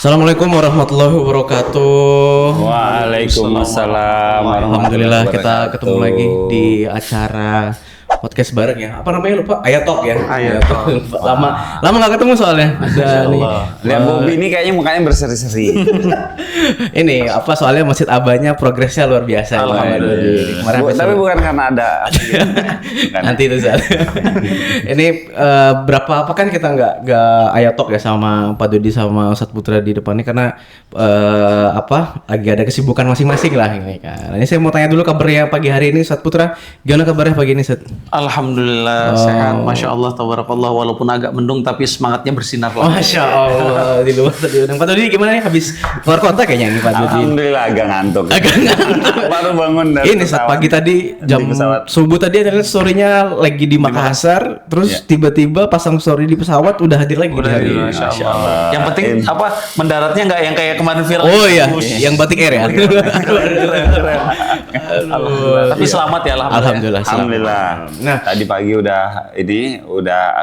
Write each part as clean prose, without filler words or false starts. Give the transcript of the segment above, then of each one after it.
Assalamualaikum warahmatullahi wabarakatuh. Waalaikumsalam. Alhamdulillah kita ketemu lagi di acara podcast bareng ya. Apa namanya lupa? Ayatok ya. Ayatok. Lama nggak ketemu soalnya. Ada nih. Lihat Bobi ini kayaknya mukanya berseri-seri. Ini apa soalnya Masjid Abahnya progresnya luar biasa. Alhamdulillah. Tapi bukan karena ada. Nanti itu saat. Ini berapa apa kan kita nggak Ayatok ya sama Pak Dodi sama Ustadz Putra di depan ini karena lagi ada kesibukan masing-masing lah ini kan. Ini saya mau tanya dulu kabarnya pagi hari ini Ustadz Putra. Gimana kabarnya pagi ini Ustadz? Alhamdulillah sehat, masya Allah, tabarakallah. Walaupun agak mendung tapi semangatnya bersinar lah. Masya Allah di luar tadi. Pak Dodi gimana nih habis keluar kota kayaknya nih Pak Dodi? Alhamdulillah agak ngantuk. Baru bangun dari ini saat pagi tadi jam subuh tadi ada story-nya lagi di Makassar, terus tiba-tiba pasang story di pesawat udah hadir lagi. Udah hadir, masya Allah. Yang penting mendaratnya nggak yang kayak kemarin viral. Oh iya, yang Batik Air ya. Tapi selamat ya, alhamdulillah. Alhamdulillah. Nah, tadi pagi udah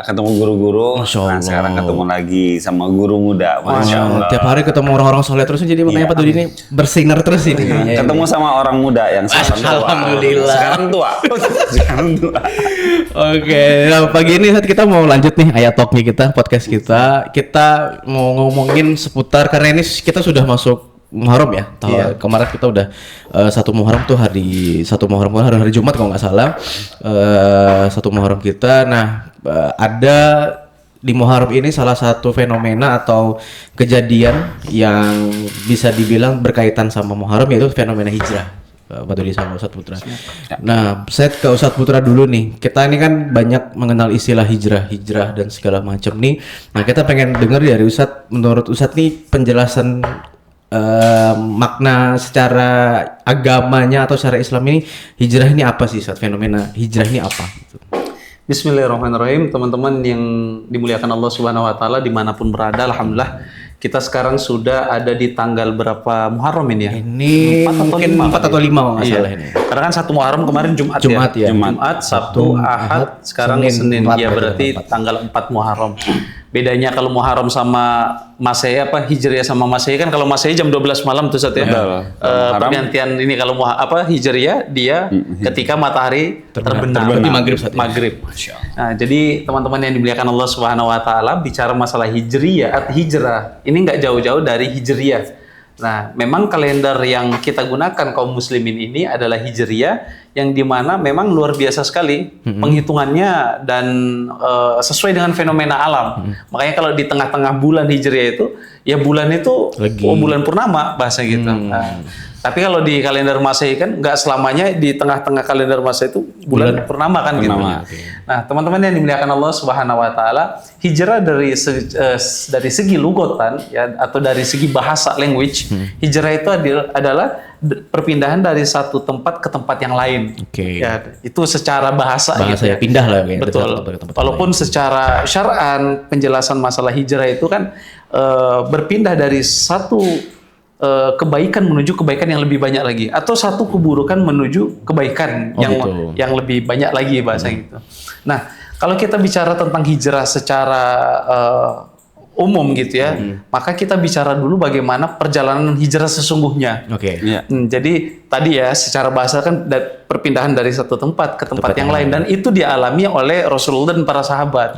ketemu guru-guru. Nah, sekarang ketemu lagi sama guru muda. Masya Allah. Tiap hari ketemu orang-orang soleh terus, jadi makanya Pak Dodi ini bersinar terus ini. Ketemu sama orang muda yang alhamdulillah. Sekarang tua. Oke, nah pagi ini saat kita mau lanjut nih Ayatalknya kita, podcast kita. Kita mau ngomongin seputar karena ini kita sudah masuk Muharram ya. Kemarin kita udah satu Muharram tuh hari Jumat kalau nggak salah. Satu Muharram kita. Nah, ada di Muharram ini salah satu fenomena atau kejadian yang bisa dibilang berkaitan sama Muharram yaitu fenomena hijrah. Pak Dodi sama Ustadz Putra. Nah, saya ke Ustadz Putra dulu nih. Kita ini kan banyak mengenal istilah hijrah dan segala macam nih. Nah, kita pengen dengar dari Ustadz. Menurut Ustadz nih penjelasan makna secara agamanya atau secara Islam ini hijrah ini apa sih Ustadz? Fenomena hijrah ini apa? Bismillahirrahmanirrahim. Teman-teman yang dimuliakan Allah Subhanahu Wa Taala dimanapun berada, alhamdulillah kita sekarang sudah ada di tanggal berapa Muharram ini ya? Ini 4 atau 5 kalau nggak salah ini. Karena kan satu Muharram kemarin Jumat ya. Jumat, Sabtu, Ahad, sekarang Senin. Ya berarti tanggal 4 Muharram. Bedanya kalau Muharram sama Masehi Hijriah sama Masehi kan kalau Masehi jam 12 malam tuh Ustaz ya. Pergantian ini kalau Hijriah dia ketika matahari terbenam di maghrib. Nah, jadi teman-teman yang dimuliakan Allah Subhanahu wa taala bicara masalah hijrah. Ini nggak jauh-jauh dari Hijriah. Nah, memang kalender yang kita gunakan kaum muslimin ini adalah Hijriah yang dimana memang luar biasa sekali penghitungannya dan sesuai dengan fenomena alam. Makanya kalau di tengah-tengah bulan Hijriah itu, ya bulan itu bulan purnama bahasa gitu. Nah, tapi kalau di kalender Masehi kan nggak selamanya di tengah-tengah kalender Masehi itu bulan purnama kan gitu. Nah, teman-teman yang dimuliakan Allah Subhanahu wa taala, hijrah dari segi lugotan ya atau dari segi bahasa language, hijrah itu adalah perpindahan dari satu tempat ke tempat yang lain. Ya, itu secara bahasa gitu ya. Pindah lah ya. Betul. Walaupun secara syar'an penjelasan masalah hijrah itu kan berpindah dari satu kebaikan menuju kebaikan yang lebih banyak lagi atau satu keburukan menuju kebaikan yang lebih banyak lagi bahasa gitu. Nah, kalau kita bicara tentang hijrah secara umum gitu ya, maka kita bicara dulu bagaimana perjalanan hijrah sesungguhnya. Jadi tadi ya secara bahasa kan perpindahan dari satu tempat ke tempat yang lain dan itu dialami oleh Rasulullah dan para sahabat.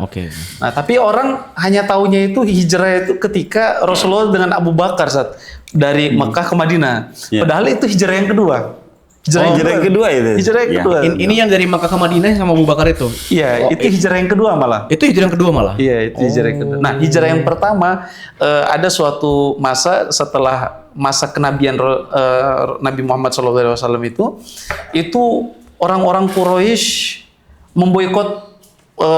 Nah, tapi orang hanya taunya itu hijrah itu ketika Rasulullah dengan Abu Bakar dari Mekah ke Madinah. Padahal itu hijrah yang kedua. Hijrah yang kedua itu. Hijrah yang kedua. Ini yang dari Makkah ke Madinah sama Abu Bakar itu. Iya, itu hijrah yang kedua malah. Itu hijrah yang kedua malah. Iya, itu hijrah yang kedua. Nah, hijrah yang pertama ada suatu masa setelah masa kenabian Nabi Muhammad SAW itu orang-orang Quraisy memboikot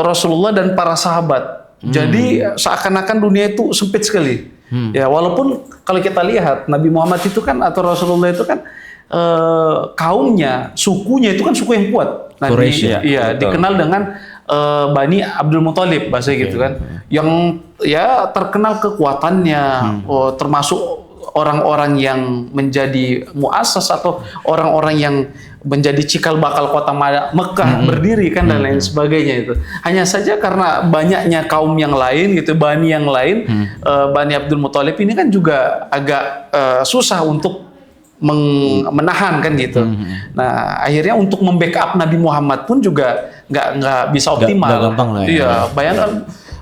Rasulullah dan para sahabat. Jadi seakan-akan dunia itu sempit sekali. Ya, walaupun kalau kita lihat Nabi Muhammad itu kan atau Rasulullah itu kan kaumnya, sukunya itu kan suku yang kuat. Nah, dikenal dengan Bani Abdul Muthalib bahasa gitu kan. Yang ya terkenal kekuatannya, termasuk orang-orang yang menjadi muasas atau orang-orang yang menjadi cikal bakal kota Mekah berdiri kan dan lain sebagainya itu. Hanya saja karena banyaknya kaum yang lain gitu, Bani yang lain, Bani Abdul Muthalib ini kan juga agak susah untuk menahan kan gitu. Nah akhirnya untuk membackup Nabi Muhammad pun juga nggak bisa optimal. Nggak gampang lah ya. Iya, bayangkan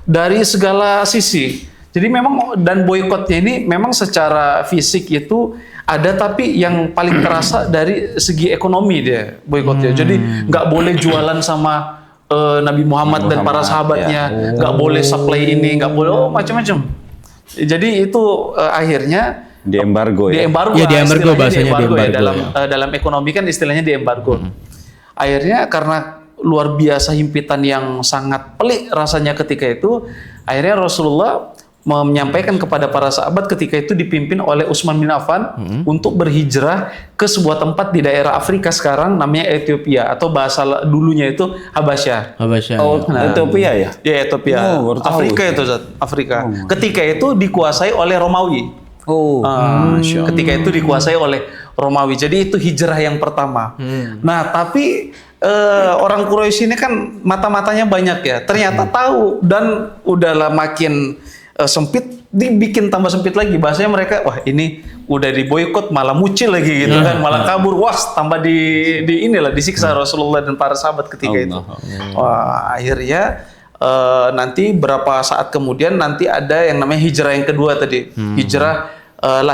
dari segala sisi. Jadi memang dan boikotnya ini memang secara fisik itu ada, tapi yang paling terasa dari segi ekonomi dia boikotnya. Jadi nggak boleh jualan sama Nabi Muhammad dan para sahabatnya, nggak boleh supply ini, nggak boleh macam-macam. Jadi itu akhirnya di embargo ya. Di embargo bahasanya di embargo. Ya. Dalam ekonomi kan istilahnya di embargo. Akhirnya karena luar biasa himpitan yang sangat pelik rasanya ketika itu, akhirnya Rasulullah menyampaikan kepada para sahabat ketika itu dipimpin oleh Utsman bin Affan untuk berhijrah ke sebuah tempat di daerah Afrika sekarang namanya Ethiopia, atau bahasa dulunya itu Habasyah. Oh, Ethiopia ya? Ya, Ethiopia. Afrika itu, Afrika. Ketika itu dikuasai oleh Romawi. Ketika itu dikuasai oleh Romawi. Jadi itu hijrah yang pertama. Nah, tapi orang Quraisy ini kan mata-matanya banyak ya. Ternyata tahu dan udahlah makin sempit, dibikin tambah sempit lagi. Bahasanya mereka, wah ini udah diboikot malah mucil lagi gitu kan, malah kabur. Wah, tambah inilah disiksa Rasulullah dan para sahabat ketika itu. Wah, akhirnya nanti berapa saat kemudian nanti ada yang namanya hijrah yang kedua tadi. Hijrah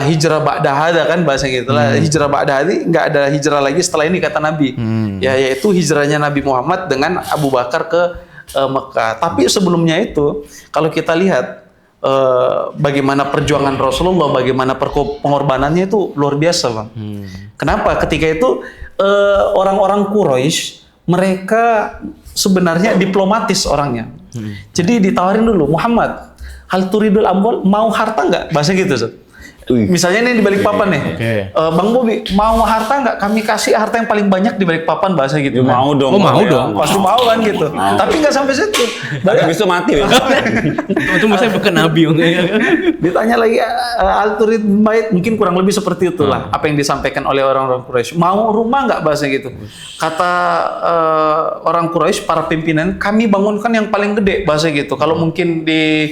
hijrah ba'da hadza kan bahasa gitu lah. Hijrah ba'da hadza, nggak ada hijrah lagi setelah ini kata Nabi. Ya, yaitu hijrahnya Nabi Muhammad dengan Abu Bakar ke Mekah. Tapi sebelumnya itu kalau kita lihat bagaimana perjuangan Rasulullah, bagaimana pengorbanannya itu luar biasa, Bang. Kenapa? Ketika itu orang-orang Quraisy mereka sebenarnya diplomatis orangnya. Jadi ditawarin dulu, Muhammad, hal turidul amwal, mau harta nggak? Bahasa gitu, Zat. Misalnya ini di Balikpapan nih, Bang Bobi, mau harta nggak? Kami kasih harta yang paling banyak di Balikpapan, bahasa gitu. Ya, mau dong. Mau dong. Pasti mau kan gitu. Tapi nggak sampai situ. Bisa mati ya. Itu maksudnya bukan Nabi. Ditanya lagi al-turid bait, mungkin kurang lebih seperti itulah apa yang disampaikan oleh orang-orang Quraisy. Mau rumah nggak, bahasa gitu. Kata orang Quraisy, para pimpinan, kami bangunkan yang paling gede, bahasa gitu. Kalau mungkin di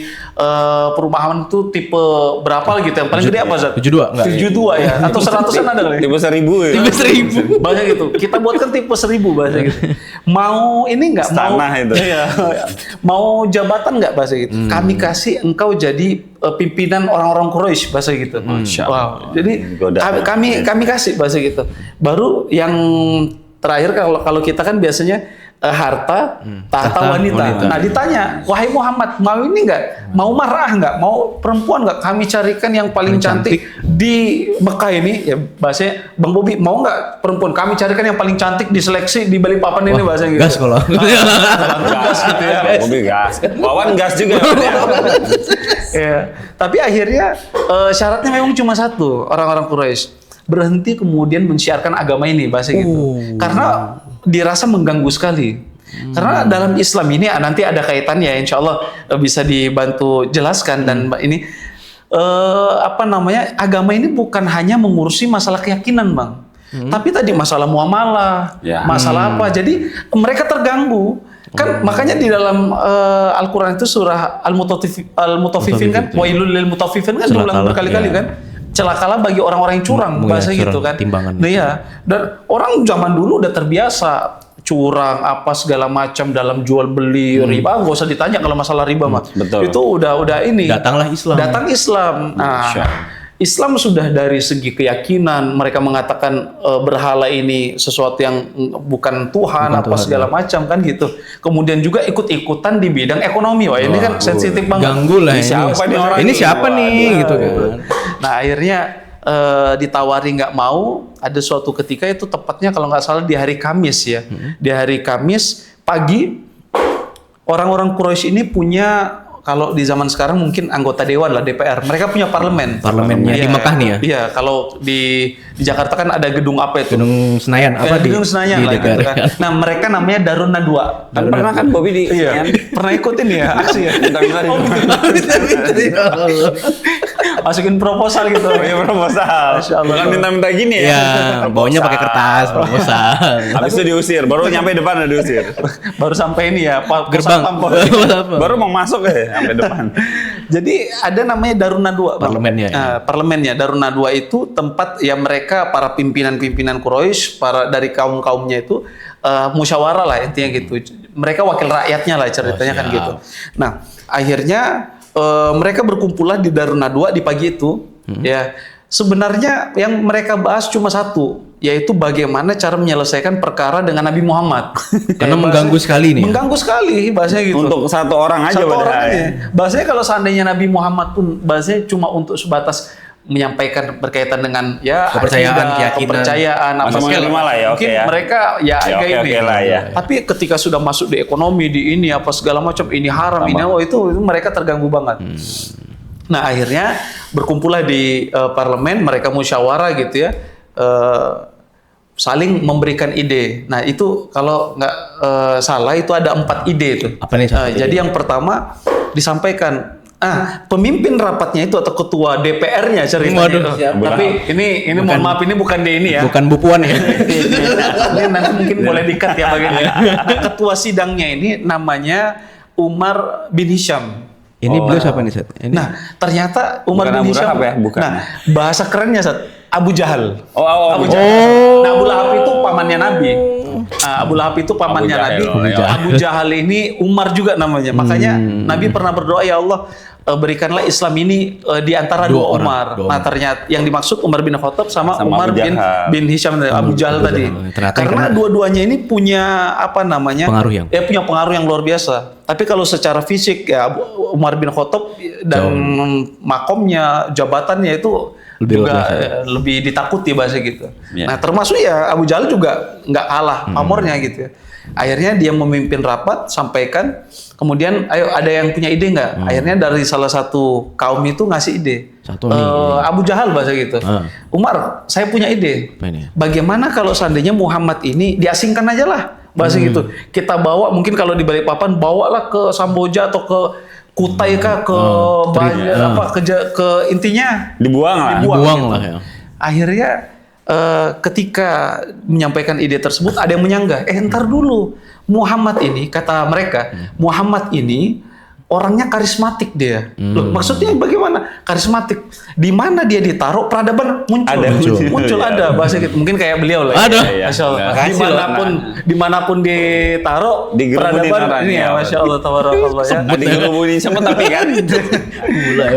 perumahan itu tipe berapa gitu, yang paling gede apa, Zat? 72 enggak? 72 ya, atau 100-an ada kali. Tipe 1000 ya. Tipe 1000. Bahasa gitu. Kita buatkan tipe 1000, bahasa gitu. Mau ini enggak? Tanah itu. Iya. Mau jabatan enggak, bahasa gitu. Kami kasih engkau jadi pimpinan orang-orang Quraisy, bahasa gitu. Wow. Jadi kami kasih, bahasa gitu. Baru yang terakhir kalau kita kan biasanya harta, tahta, wanita. Nah ditanya, wahai Muhammad, mau ini enggak? Mau marah enggak? Mau perempuan enggak? Kami carikan yang paling cantik di Mekah ini. Ya bahasanya, Bang Bobi, mau enggak perempuan? Kami carikan yang paling cantik di seleksi di Balikpapan ini, bahasa gitu. Gas kalau. Gas gitu ya. Bobi gas. Wawan gas juga. Ya. Tapi akhirnya syaratnya memang cuma satu, orang-orang Quraisy berhenti kemudian mensiarkan agama ini, bahasa gitu. Karena dirasa mengganggu sekali. Karena dalam Islam ini nanti ada kaitannya, insya Allah bisa dibantu jelaskan. Dan ini agama ini bukan hanya mengurusi masalah keyakinan, Bang. Tapi tadi masalah muamalah, masalah apa. Jadi mereka terganggu. Kan makanya di dalam Al-Quran itu surah Al-Mutaffifin kan, wailul lil mutaffifin kan diulang berkali-kali kan. Celakalah bagi orang-orang yang curang, bahasa gitu kan. Nah, iya. Dan orang zaman dulu udah terbiasa curang apa segala macam dalam jual beli riba, nggak usah ditanya kalau masalah riba mah. Itu udah ini. Datanglah Islam. Datang Islam. Nah, Islam sudah dari segi keyakinan, mereka mengatakan berhala ini sesuatu yang bukan Tuhan, segala macam kan gitu. Kemudian juga ikut-ikutan di bidang ekonomi. Wah, ini kan sensitif banget. Ganggu lah ini siapa nih gitu kan. Nah, akhirnya ditawari nggak mau. Ada suatu ketika itu tepatnya kalau nggak salah di hari Kamis ya. Di hari Kamis pagi, orang-orang Quraisy ini punya, kalau di zaman sekarang mungkin anggota dewan lah, DPR. Mereka punya parlemen. Parlemennya di Mekah nih ya? Iya, kalau di Jakarta kan ada gedung apa itu? Gedung Senayan. Gedung Senayan lah gitu kan. Nah, mereka namanya Darun Nadwa. Kan pernah kan Bobi di pernah ikutin ya aksi ya? masukin proposal gitu. Oh, iya proposal. Masya Allah. Bukan minta-minta gini ya. Iya, bawanya pakai kertas proposal. Habis itu diusir, baru nyampe depan udah diusir. Baru sampai ini ya, Gerbang. Baru mau masuk sampai depan. Jadi ada namanya Darun Nadwa. Parlemennya, ya. Parlemennya Darun Nadwa itu tempat yang mereka para pimpinan-pimpinan Quraisy, para dari kaum-kaumnya itu musyawarah lah intinya gitu. Mereka wakil rakyatnya lah ceritanya kan gitu. Nah, akhirnya mereka berkumpullah di Darun Nadwa di pagi itu. Ya, sebenarnya yang mereka bahas cuma satu, yaitu bagaimana cara menyelesaikan perkara dengan Nabi Muhammad. Karena mengganggu sekali nih. Mengganggu sekali bahasanya gitu. Untuk satu orang aja Satu orang padahal. aja. Bahasanya kalau seandainya Nabi Muhammad pun bahasanya cuma untuk sebatas menyampaikan berkaitan dengan ya kepercayaan, akidah, keyakinan. kepercayaan apa Masih segala. menerima lah ya, Mungkin oke ya. mereka ya agak ini. oke lah ya. Tapi ketika sudah masuk di ekonomi di ini apa segala macam ini haram ini itu mereka terganggu banget. Nah, akhirnya berkumpullah di parlemen, mereka musyawarah gitu ya. Saling memberikan ide. Nah, itu kalau nggak salah itu ada 4 ide itu. Apa nih satu Jadi yang pertama disampaikan pemimpin rapatnya itu atau ketua DPR-nya ceritanya. Waduh, Tapi ini mohon maaf ini bukan di ini ya. Bukan Bu Puan ya. Ini nanti mungkin boleh di-cut ya bagian. Ketua sidangnya ini namanya Umar bin Hisham. Ini beliau siapa nih, Sat? Ini. Nah, ternyata Umar Bukan bin Abu Hisham. Lahab ya? Bukan. Nah, bahasa kerennya Sat, Abu Jahal. Abu Jahal. Nah, Abu Lahab itu pamannya Nabi. Abu Lahab itu pamannya Abu Jahal, Nabi. ya. Abu Jahal ini Umar juga namanya. Makanya Nabi pernah berdoa, ya Allah, berikanlah Islam ini di antara dua Umar. Nah, ternyata yang dimaksud Umar bin Khattab sama Umar Abu Jahal. bin Hisham Abu Jahal tadi. Karena dua-duanya ini punya apa namanya? Pengaruh punya pengaruh yang luar biasa. Tapi kalau secara fisik ya Umar bin Khattab dan makomnya, jabatannya itu lebih ditakuti bahasa gitu. Nah, termasuk ya Abu Jahal juga nggak kalah pamornya gitu ya. Akhirnya dia memimpin rapat, sampaikan, kemudian ayo ada yang punya ide nggak? Akhirnya dari salah satu kaum itu ngasih ide. Abu Jahal bahasa gitu. Umar, saya punya ide. Bagaimana kalau seandainya Muhammad ini diasingkan aja lah bahasa gitu. Kita bawa mungkin kalau di Balikpapan bawalah ke Samboja atau ke Kutai kah ke ke intinya dibuang lah ya. Akhirnya ketika menyampaikan ide tersebut ada yang menyanggah, ntar dulu Muhammad ini kata mereka Muhammad ini orangnya karismatik dia. Loh, maksudnya bagaimana? Karismatik. Di mana dia ditaruh peradaban muncul ada bahasa gitu. Mungkin kayak beliau lah. Ada. Masya Allah. Dimanapun ditaruh peradaban ini ya. Masya Allah. Tabarakallah ya. Dikerubungin semut tapi kan.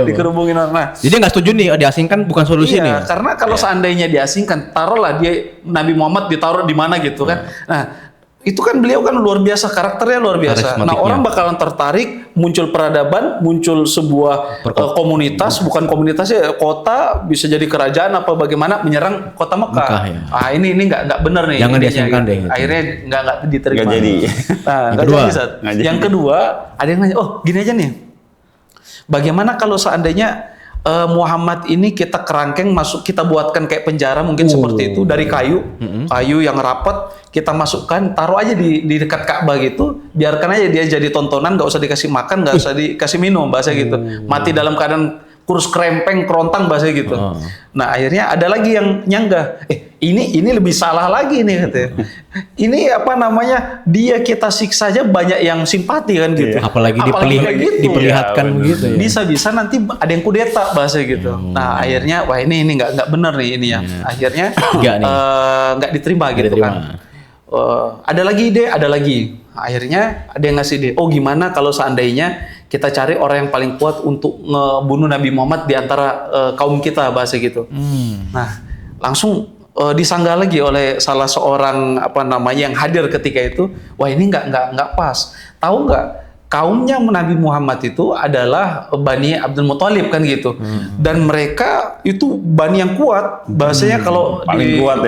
Dikerubungin orang. Nah, jadi nggak setuju nih diasingkan bukan solusi nih. Karena kalau seandainya diasingkan, taruhlah dia Nabi Muhammad ditaruh di mana gitu kan. Nah, itu kan beliau kan luar biasa, karakternya luar biasa. Nah, orang bakalan tertarik, muncul peradaban, muncul sebuah komunitas, bukan komunitasnya kota, bisa jadi kerajaan apa bagaimana menyerang kota Mekah. Ya. Ini nggak benar nih. Jangan diasingkan deh. Akhirnya nggak diterima. Nggak jadi. Nah, yang kedua, ada yang nanya, gini aja nih. Bagaimana kalau seandainya Muhammad ini kita kerangkeng kita buatkan kayak penjara mungkin seperti itu dari kayu yang rapat, kita masukkan, taruh aja di dekat Ka'bah gitu, biarkan aja dia jadi tontonan, nggak usah dikasih makan, nggak usah dikasih minum bahasa gitu, mati dalam keadaan kurus kerempeng kerontang bahasa gitu. Nah, akhirnya ada lagi yang nyanggah, ini lebih salah lagi nih katanya. Ini apa namanya, dia kita siksa aja banyak yang simpati kan gitu. Apalagi diperlihatkan begitu ya. Bisa-bisa nanti ada yang kudeta bahasa gitu. Nah, akhirnya wah ini nggak benar nih ini ya. Akhirnya nggak diterima gitu kan. Ada lagi ide, ada lagi. Akhirnya ada yang ngasih ide. Gimana kalau seandainya kita cari orang yang paling kuat untuk ngebunuh Nabi Muhammad di antara kaum kita bahasa gitu. Nah, langsung disanggah lagi oleh salah seorang yang hadir ketika itu. Wah, ini nggak pas. Tahu nggak? Kaumnya Nabi Muhammad itu adalah Bani Abdul Muthalib kan gitu. Dan mereka itu Bani yang kuat. Bahasanya kalau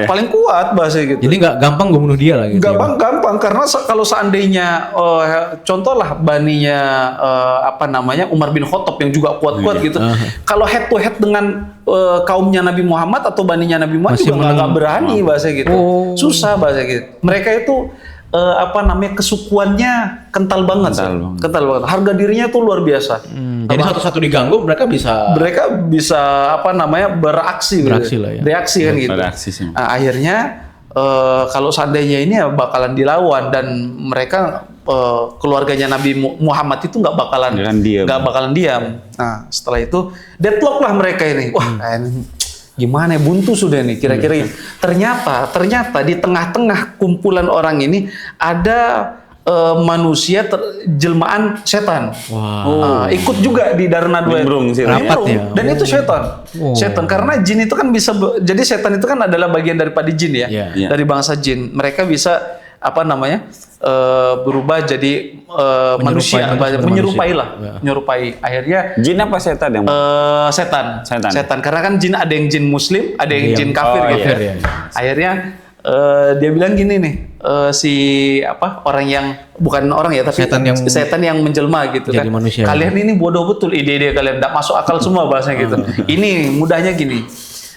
paling kuat bahasa gitu. Jadi nggak gampang gue bunuh dia lah gitu. Gampang karena kalau seandainya contohlah Baninya Umar bin Khattab yang juga kuat-kuat gitu. Kalau head to head dengan kaumnya Nabi Muhammad atau Baninya Nabi Muhammad juga nggak berani bahasa gitu. Susah bahasa gitu. Mereka itu kesukuannya kental banget. Kental banget. Harga dirinya tuh luar biasa. Jadi satu-satu diganggu mereka bisa beraksi lah ya. Reaksi kan gitu. Nah, akhirnya kalau seandainya ini ya bakalan dilawan dan mereka keluarganya Nabi Muhammad itu nggak bakalan diam. Nah, setelah itu deadlock lah mereka ini. Wah, gimana ya, buntu sudah nih kira-kira ini. Ternyata di tengah-tengah kumpulan orang ini ada manusia jelmaan setan. Ikut juga di Darna 2 dan itu setan karena jin itu kan bisa jadi setan itu kan adalah bagian daripada jin ya. Dari bangsa jin. Mereka bisa berubah jadi manusia, menyerupai. Akhirnya jin apa setan yang setan karena kan jin ada yang jin muslim, ada yang jin kafir gitu. Akhirnya dia bilang gini nih, orang yang bukan orang ya tapi setan yang menjelma gitu kan. Manusia, kalian ini bodoh betul, ide-ide kalian enggak masuk akal semua bahasanya gitu. Ini mudahnya gini.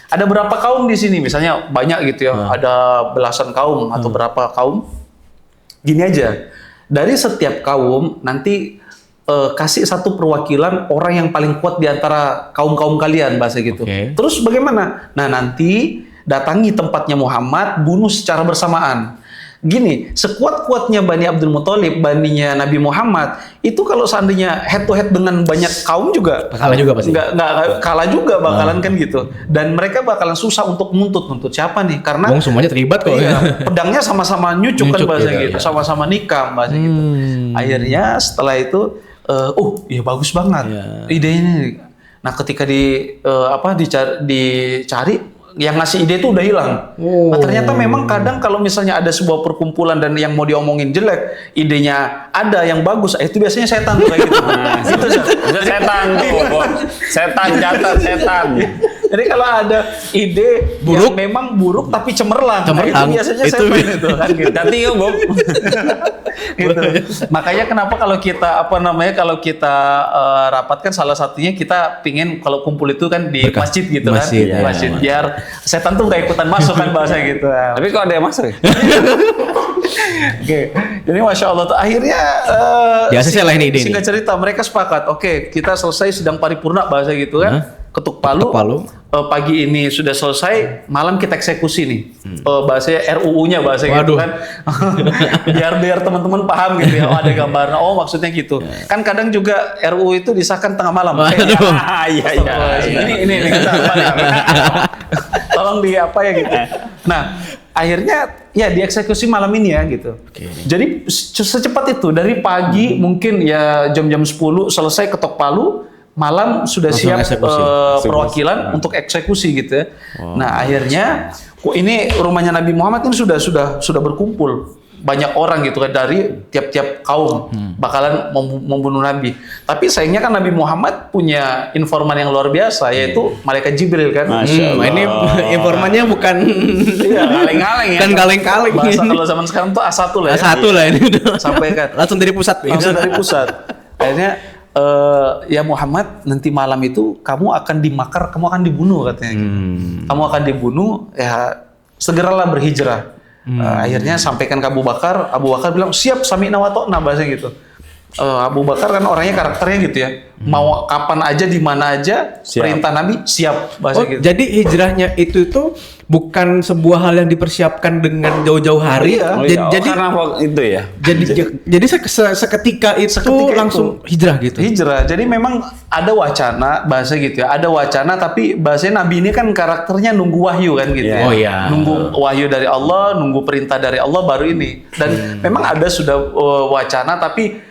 Ada berapa kaum di sini misalnya banyak gitu ya. Ada belasan kaum atau berapa kaum. Gini aja. Dari setiap kaum nanti kasih satu perwakilan orang yang paling kuat di antara kaum-kaum kalian bahasa gitu. Terus bagaimana? Nah, nanti datangi tempatnya Muhammad, bunuh secara bersamaan. Gini, sekuat-kuatnya Bani Abdul Muthalib, baninya Nabi Muhammad, itu kalau seandainya head to head dengan banyak kaum juga kalah juga pasti. Nggak kalah juga bakalan kan gitu. Dan mereka bakalan susah untuk nuntut siapa nih? Karena semuanya terlibat kok. Pedangnya sama-sama nyucuk kan bahasa gitu, sama-sama nikam bahasa gitu. Akhirnya setelah itu, iya bagus banget idenya. Nah, ketika dicari yang ngasih ide itu udah hilang. Nah, ternyata memang kadang kalau misalnya ada sebuah perkumpulan dan yang mau diomongin jelek, idenya ada yang bagus, itu biasanya setan tuh kayak gitu. Itu setan tuh. Setan. Jadi kalau ada ide yang memang buruk tapi cemerlang. Nah, itu biasanya setan itu kan gitu. Nanti ya, Bob. Gitu. Makanya kenapa kalau kita rapatkan salah satunya kita pingin kalau kumpul itu kan di masjid gitu kan. Masjid biar setan tuh nggak ikutan masuk kan bahasa gitu. Tapi kok ada yang masuk? Oke. Jadi Masya Allah tuh akhirnya singkat cerita mereka sepakat. Oke, kita selesai sidang paripurna bahasa gitu kan. Ketuk palu. Pagi ini sudah selesai, malam kita eksekusi nih. Bahasanya RUU-nya bahasa gitu kan. biar teman-teman paham gitu ya. Ada gambar. Maksudnya gitu. Kan kadang juga RUU itu disahkan tengah malam. Iya. Ini tolong di apa ya gitu. Nah, akhirnya ya dieksekusi malam ini ya gitu. Jadi secepat itu dari pagi mungkin ya jam-jam 10 selesai ketok palu, malam sudah siap perwakilan untuk eksekusi gitu ya. Nah, akhirnya ini rumahnya Nabi Muhammad ini sudah berkumpul banyak orang gitu kan dari tiap-tiap kaum bakalan membunuh Nabi. Tapi sayangnya kan Nabi Muhammad punya informan yang luar biasa yaitu malaikat Jibril kan. Ini informannya bukan kaleng-kaleng ya. Kan kaleng-kaleng. Bahasa kalau zaman sekarang tuh A1 lah ya. A1 lah ini udah. Sampaikan. Langsung dari pusat. Akhirnya ya Muhammad, nanti malam itu kamu akan dimakar, kamu akan dibunuh katanya. Kamu akan dibunuh, ya segeralah berhijrah. Akhirnya sampaikan ke Abu Bakar bilang siap sami'na wa ta'na bahasanya gitu. Abu Bakar kan orangnya karakternya gitu ya. Mau kapan aja di mana aja perintah Nabi siap bahasa gitu. Jadi hijrahnya itu bukan sebuah hal yang dipersiapkan dengan jauh-jauh hari. Jadi karena itu ya. Jadi seketika itu langsung hijrah gitu. Hijrah. Jadi memang ada wacana bahasa gitu ya. Ada wacana tapi bahasanya Nabi ini kan karakternya nunggu wahyu kan gitu ya. Nunggu wahyu dari Allah, nunggu perintah dari Allah baru ini. Dan memang ada sudah wacana tapi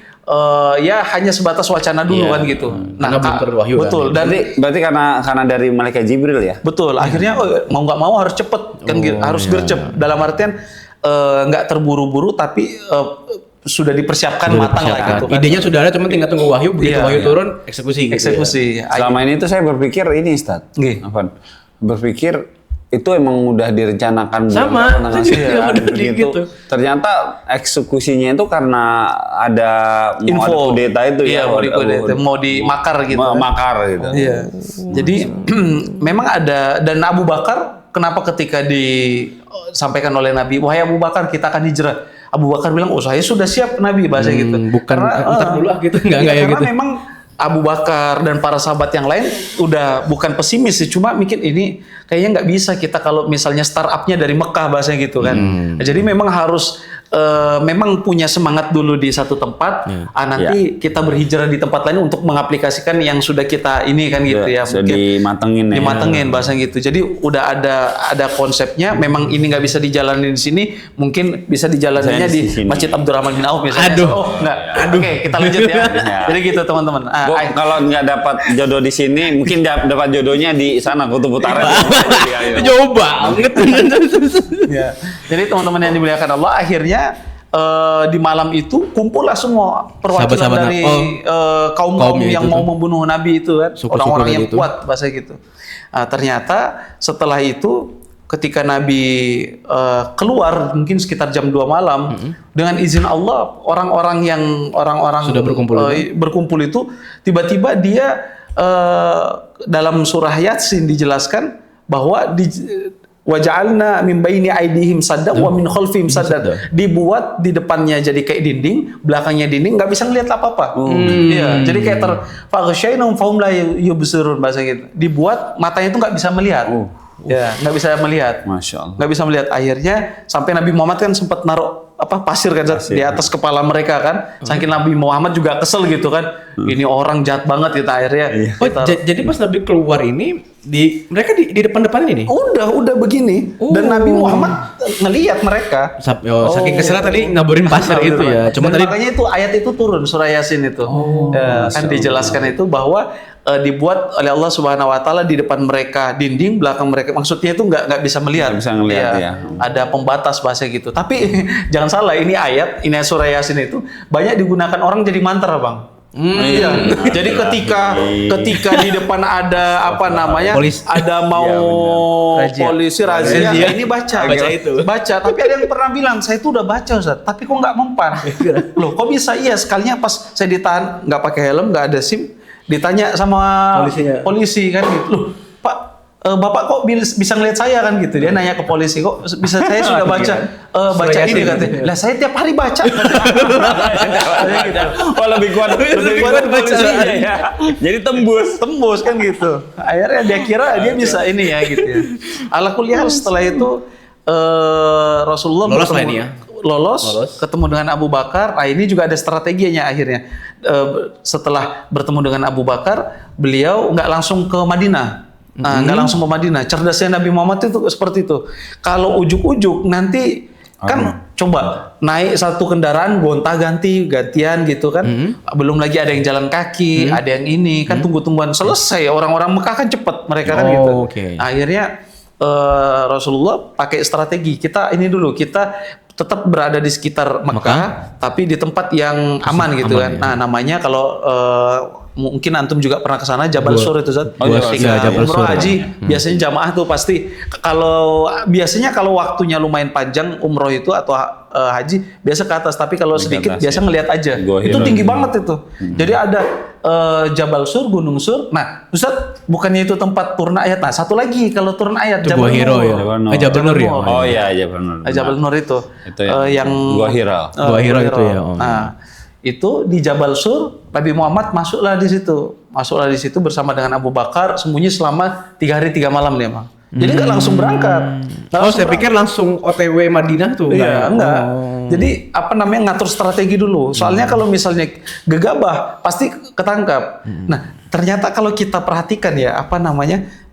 ya hanya sebatas wacana dulu kan gitu. Nah, wahyu betul. Kan? Berarti karena dari malaikat Jibril ya. Betul. Akhirnya mau nggak mau harus cepet kan, harus gercep. Dalam artian nggak terburu-buru tapi sudah dipersiapkan matang lah gitu kan. Idenya sudah ada, cuma tinggal tunggu wahyu. Begitu wahyu turun, eksekusi. Eksekusi. Gitu ya. Selama ini tuh saya berpikir ini, Ustaz. Berpikir itu emang udah direncanakan gitu. Ternyata eksekusinya itu karena ada info kudeta itu mau dimakar gitu. Makar gitu. Iya. Jadi memang ada, dan Abu Bakar kenapa ketika disampaikan oleh Nabi, wahai Abu Bakar kita akan hijrah. Abu Bakar bilang, oh saya sudah siap Nabi, bahasa gitu. Bukan ntar dulu gitu, enggak ya, gitu. Karena memang Abu Bakar dan para sahabat yang lain udah bukan pesimis sih, cuma mikir ini kayaknya nggak bisa kita kalau misalnya startupnya dari Mekah, bahasa gitu kan. Jadi memang harus memang punya semangat dulu di satu tempat, nanti kita berhijrah di tempat lain untuk mengaplikasikan yang sudah kita ini kan gitu ya. Sudah Mungkin dimatengin bahasa gitu. Jadi udah ada konsepnya. Memang ini nggak bisa dijalanin di sini, mungkin bisa dijalaninnya di Masjid Abdurrahman bin Auf misalnya. Enggak. Oke, kita lanjut ya. Jadi gitu teman-teman. Kalau nggak dapat jodoh di sini, mungkin dapat jodohnya di sana Kutub Utara. Jauh banget. Ya. Jadi teman-teman yang dimuliakan Allah, akhirnya di malam itu kumpullah semua perwakilan Sahabat-sahabat dari kaum yang mau membunuh Nabi itu kan, orang-orang yang kuat, bahasa gitu. Ternyata setelah itu ketika Nabi keluar mungkin sekitar jam 2 malam, dengan izin Allah orang-orang sudah berkumpul itu tiba-tiba dia dalam surah Yasin dijelaskan bahwa waja'alna min baini aidihim sadda wa min khalfihim sadda. Dibuat di depannya jadi kayak dinding, belakangnya dinding, nggak bisa ngelihat apa-apa. Iya, jadi kayak faghsyainahum fahum la yubsirun, bahasa gitu. Dibuat matanya itu nggak bisa melihat. Ya, nggak bisa melihat. Masya Allah. Nggak bisa melihat. Akhirnya sampai Nabi Muhammad kan sempat naruh pasir kan di atas kepala mereka kan. Saking Nabi Muhammad juga kesel gitu kan. Ini orang jahat banget kita akhirnya. Jadi pas Nabi keluar ini mereka di depan ini. Udah begini. Dan Nabi Muhammad ngelihat mereka. Saking kesel tadi naburin pasir itu ya. Cuma tadi makanya itu ayat itu turun surah Yasin itu. Kan dijelaskan itu bahwa dibuat oleh Allah Subhanahu wa taala di depan mereka dinding, belakang mereka, maksudnya itu nggak bisa melihat. Nggak bisa ngelihat ya. Ada pembatas bahasa gitu. Tapi jangan salah, ini ayat surah Yasin itu banyak digunakan orang jadi mantra, Bang. Iya. Jadi ketika di depan ada ada mau polisi razia, ini baca itu. Baca, tapi ada yang pernah bilang, saya itu udah baca Ustaz, tapi kok nggak mempan. Loh, kok bisa? Iya, sekalinya pas saya ditahan nggak pakai helm, nggak ada SIM, ditanya sama polisi kan gitu. Loh, Pak, Bapak kok bisa ngeliat saya kan gitu. Dia nanya ke polisi, kok bisa saya sudah baca ini katanya. Lah saya tiap hari baca. Oh, lebih kuat polisi ya. Jadi tembus kan gitu. Akhirnya dia kira dia bisa ini ya gitu ya. Ala kuliah setelah itu Rasulullah lolos ketemu dengan Abu Bakar. Nah, ini juga ada strateginya akhirnya. Setelah bertemu dengan Abu Bakar, beliau nggak langsung ke Madinah. Nggak langsung ke Madinah. Cerdasnya Nabi Muhammad itu seperti itu. Kalau ujuk-ujuk nanti kan coba naik satu kendaraan gantian gitu kan. Belum lagi ada yang jalan kaki, ada yang ini kan tunggu-tungguan selesai. Orang-orang Mekah kan cepet mereka kan gitu. Akhirnya Rasulullah pakai strategi. Kita tetap berada di sekitar Mekah, tapi di tempat yang aman gitu kan. Nah, namanya kalau mungkin antum juga pernah ke sana, Jabal Sur itu Zat. Umroh haji biasanya jamaah tuh pasti biasanya kalau waktunya lumayan panjang umroh itu atau haji biasa ke atas, tapi kalau sedikit biasa ngelihat aja. Itu tinggi banget itu. Jadi ada Jabal Sur, Gunung Sur. Nah, Ustaz, bukannya itu tempat turun ayat. Nah, satu lagi kalau turun ayat Jabal Nur ya. Jabal Nur ya. Oh iya, Jabal Nur. Jabal Nur itu yang Gua Hira. Gua Hira itu ya. Nah, itu di Jabal Sur, Nabi Muhammad masuklah di situ bersama dengan Abu Bakar, sembunyi selama 3 hari 3 malam dia, Bang. Jadi nggak langsung berangkat. Saya pikir langsung OTW Madinah tuh. Iya, enggak. Jadi ngatur strategi dulu. Soalnya kalau misalnya gegabah pasti ketangkap. Nah, ternyata kalau kita perhatikan ya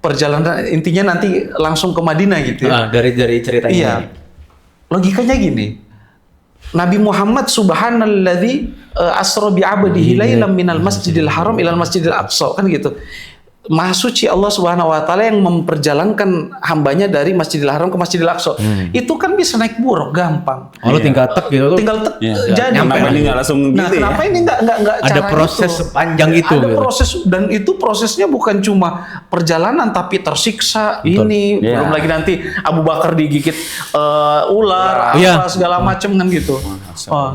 perjalanan intinya nanti langsung ke Madinah gitu ya. Dari cerita ini. Iya. Logikanya gini. Nabi Muhammad subhanalladzi asra bi 'abdihi lailan minal masjidil haram ilal masjidil aqsa kan gitu. Maha suci Allah Subhanahu wa taala yang memperjalankan hambanya dari Masjidil Haram ke Masjidil Aqsa. Itu kan bisa naik buruk gampang. Lu tinggal tek gitu. Tinggal tek jadi. Kenapa ini enggak langsung gitu ya? Kenapa ini enggak ada proses sepanjang itu ada gitu. Proses, dan itu prosesnya bukan cuma perjalanan tapi tersiksa. Ini belum lagi nanti Abu Bakar digigit ular segala macam kan gitu.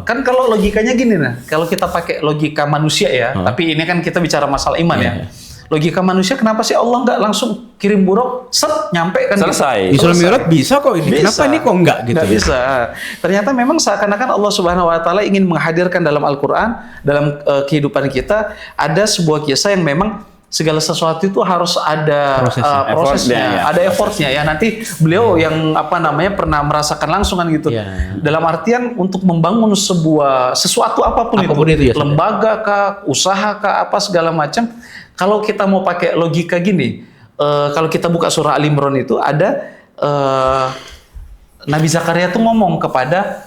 Kan kalau logikanya gini kalau kita pakai logika manusia ya, tapi ini kan kita bicara masalah iman ya. logika manusia kenapa sih Allah nggak langsung kirim buruk, nyampe kan? Selesai. Isra Mi'raj bisa kok ini. Bisa. Kenapa ini kok enggak gitu? Nggak bisa. Ternyata memang seakan-akan Allah Subhanahu Wa Taala ingin menghadirkan dalam Al-Quran, dalam kehidupan kita ada sebuah kisah yang memang segala sesuatu itu harus ada prosesnya, ada effortnya ya. Nanti beliau yang pernah merasakan langsung kan gitu. Dalam artian untuk membangun sesuatu apapun itu ya, lembaga kah, usaha kah, apa segala macam. Kalau kita mau pakai logika gini, kalau kita buka surah Al Imran itu ada Nabi Zakaria tuh ngomong kepada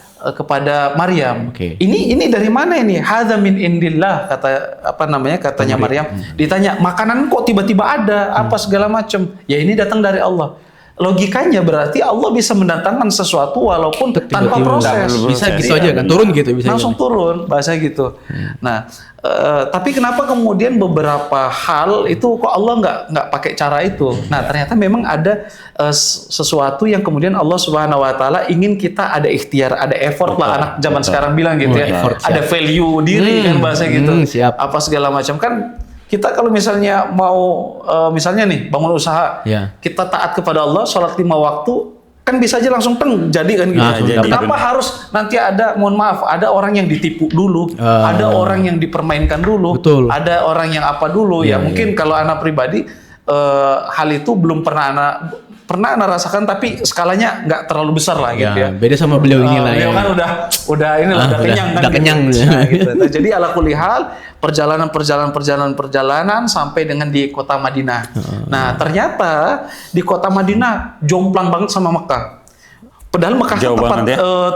Maryam. Ini dari mana ini? Hadza min indillah, katanya Maryam. Ditanya, "Makanan kok tiba-tiba ada? Apa segala macam?" Ya ini datang dari Allah. Logikanya berarti Allah bisa mendatangkan sesuatu walaupun tanpa proses. Bisa gitu aja kan, turun gitu bisa. Langsung turun, bahasa gitu. Nah, tapi kenapa kemudian beberapa hal itu kok Allah nggak pakai cara itu? Nah, ternyata memang ada sesuatu yang kemudian Allah Subhanahu Wa Taala ingin kita ada ikhtiar, ada effort lah, anak zaman sekarang bilang gitu ya. Ada value diri kan bahasa gitu. Apa segala macam kan. Kita kalau misalnya mau misalnya nih bangun usaha, kita taat kepada Allah, sholat 5 waktu, kan bisa aja langsung jadi kan gitu. Kenapa harus nanti ada, mohon maaf, ada orang yang ditipu dulu, ada orang yang dipermainkan dulu, ada orang yang apa dulu ya. Mungkin kalau anak pribadi hal itu belum pernah anak rasakan, tapi skalanya nggak terlalu besar lah gitu ya. Beda sama beliau ini lah. Beliau kan udah kenyang kan. Udah kenyang. Gitu. Nah, jadi ala kulli hal perjalanan sampai dengan di kota Madinah. Nah, ternyata di kota Madinah jomplang banget sama Mekah. Padahal Mekah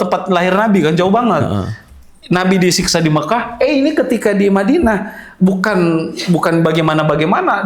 tempat lahir Nabi kan, jauh banget. Nabi disiksa di Mekah, ini ketika di Madinah bukan bagaimana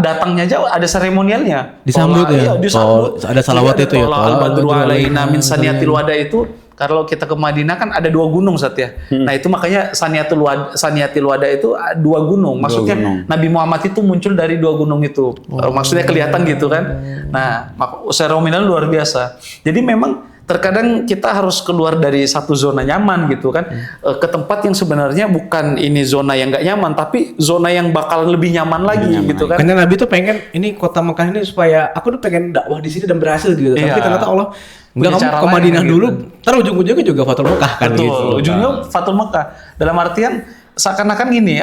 datangnya jauh, ada seremonialnya. Disambut disambut. Ada salawat itu ya. Al-Badru alaina min saniyatil wada itu. Kalau kita ke Madinah kan ada 2 gunung ya. Nah itu makanya Saniyatil Wada itu 2 gunung. Maksudnya Nabi Muhammad itu muncul dari 2 gunung itu. Maksudnya kelihatan gitu kan. Nah seremonial luar biasa. Jadi memang terkadang kita harus keluar dari satu zona nyaman gitu kan, ke tempat yang sebenarnya bukan ini zona yang nggak nyaman, tapi zona yang bakal lebih nyaman lagi gitu kan. Karena Nabi tuh pengen ini kota Mekah ini supaya aku tuh pengen dakwah di sini dan berhasil gitu. Tapi ternyata Allah enggak, kamu ke Madinah dulu, ntar ujung-ujungnya juga Fathul Mekah kan. Betul, gitu. Ujungnya Fathul Mekah. Dalam artian seakan-akan gini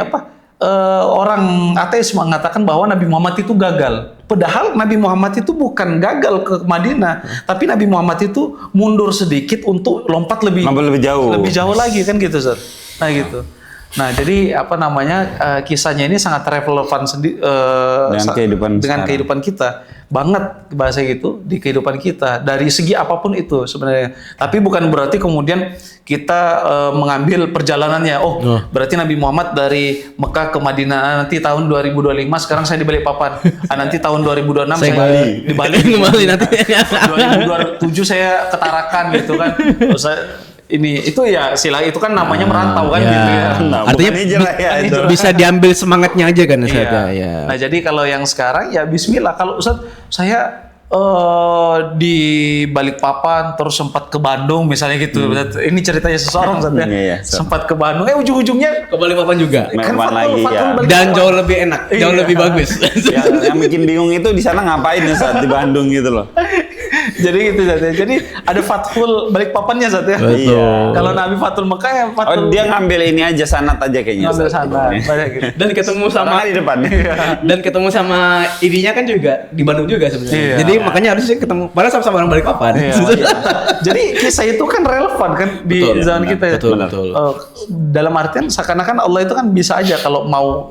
orang ateis mengatakan bahwa Nabi Muhammad itu gagal. Padahal Nabi Muhammad itu bukan gagal ke Madinah, tapi Nabi Muhammad itu mundur sedikit untuk lompat lebih jauh lagi kan gitu, Ustaz. Nah gitu. Nah jadi kisahnya ini sangat relevan dengan kehidupan kita banget, bahasa gitu, di kehidupan kita dari segi apapun itu sebenarnya. Tapi bukan berarti kemudian kita mengambil perjalanannya. Berarti Nabi Muhammad dari Mekah ke Madinah nanti tahun 2025, sekarang saya di Balikpapan. Nanti tahun 2026 saya di Bali nanti 2027 saya ke Tarakan gitu kan. Terus itu ya itu kan namanya merantau kan gitu ya. Artinya bisa diambil semangatnya aja kan Ustaz. Nah, jadi kalau yang sekarang ya bismillah. Kalau Ustaz saya di Balikpapan terus sempat ke Bandung misalnya gitu. Ini ceritanya seseorang Ustaz ya. Sempat ke Bandung, ujung-ujungnya ke Balikpapan juga. Kan Dan jauh lebih enak, jauh lebih bagus. Yang bikin bingung itu di sana ngapain Ustaz di Bandung gitu loh. Jadi gitu Zat ya. Jadi ada Fathul Balikpapannya Zat ya. Kalau Nabi Fathul Mekah ya Fathul. Dia ngambil ini aja sanat aja kayaknya. Ngambil sanat. Gitu. Dan ketemu sama di depan. Dan ketemu sama ininya kan juga di Bandung juga sebenarnya. Jadi makanya harusnya ketemu padahal sama-sama orang Balikpapan. Jadi kisah itu kan relevan kan di zaman kita. Betul. Dalam artian seakan-akan Allah itu kan bisa aja kalau mau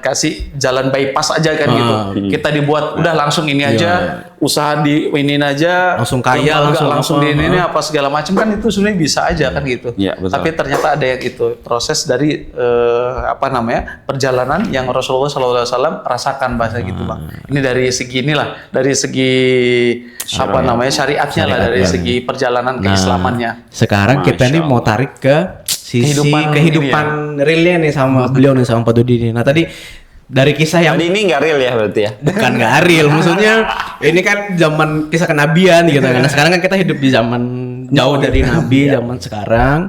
kasih jalan bypass aja kan gitu. Kita dibuat udah langsung ini aja, usaha di ini aja, langsung kaya, langsung di ini apa segala macam kan itu sebenarnya bisa aja kan gitu. Tapi ternyata ada yang itu proses dari perjalanan yang Rasulullah SAW rasakan, bahasa gitu Bang. Ini dari segi dari segi syariatnya lah, dari segi perjalanan keislamannya. Sekarang kita ini mau tarik ke sisi kehidupan realnya nih sama beliau nih, sama Pak Dodi nih. Nah tadi dari kisah yang ini nggak real ya berarti ya? Bukan nggak real, maksudnya ini kan zaman kisah kenabian gitu kan. Nah, sekarang kan kita hidup di zaman jauh dari Nabi, zaman sekarang.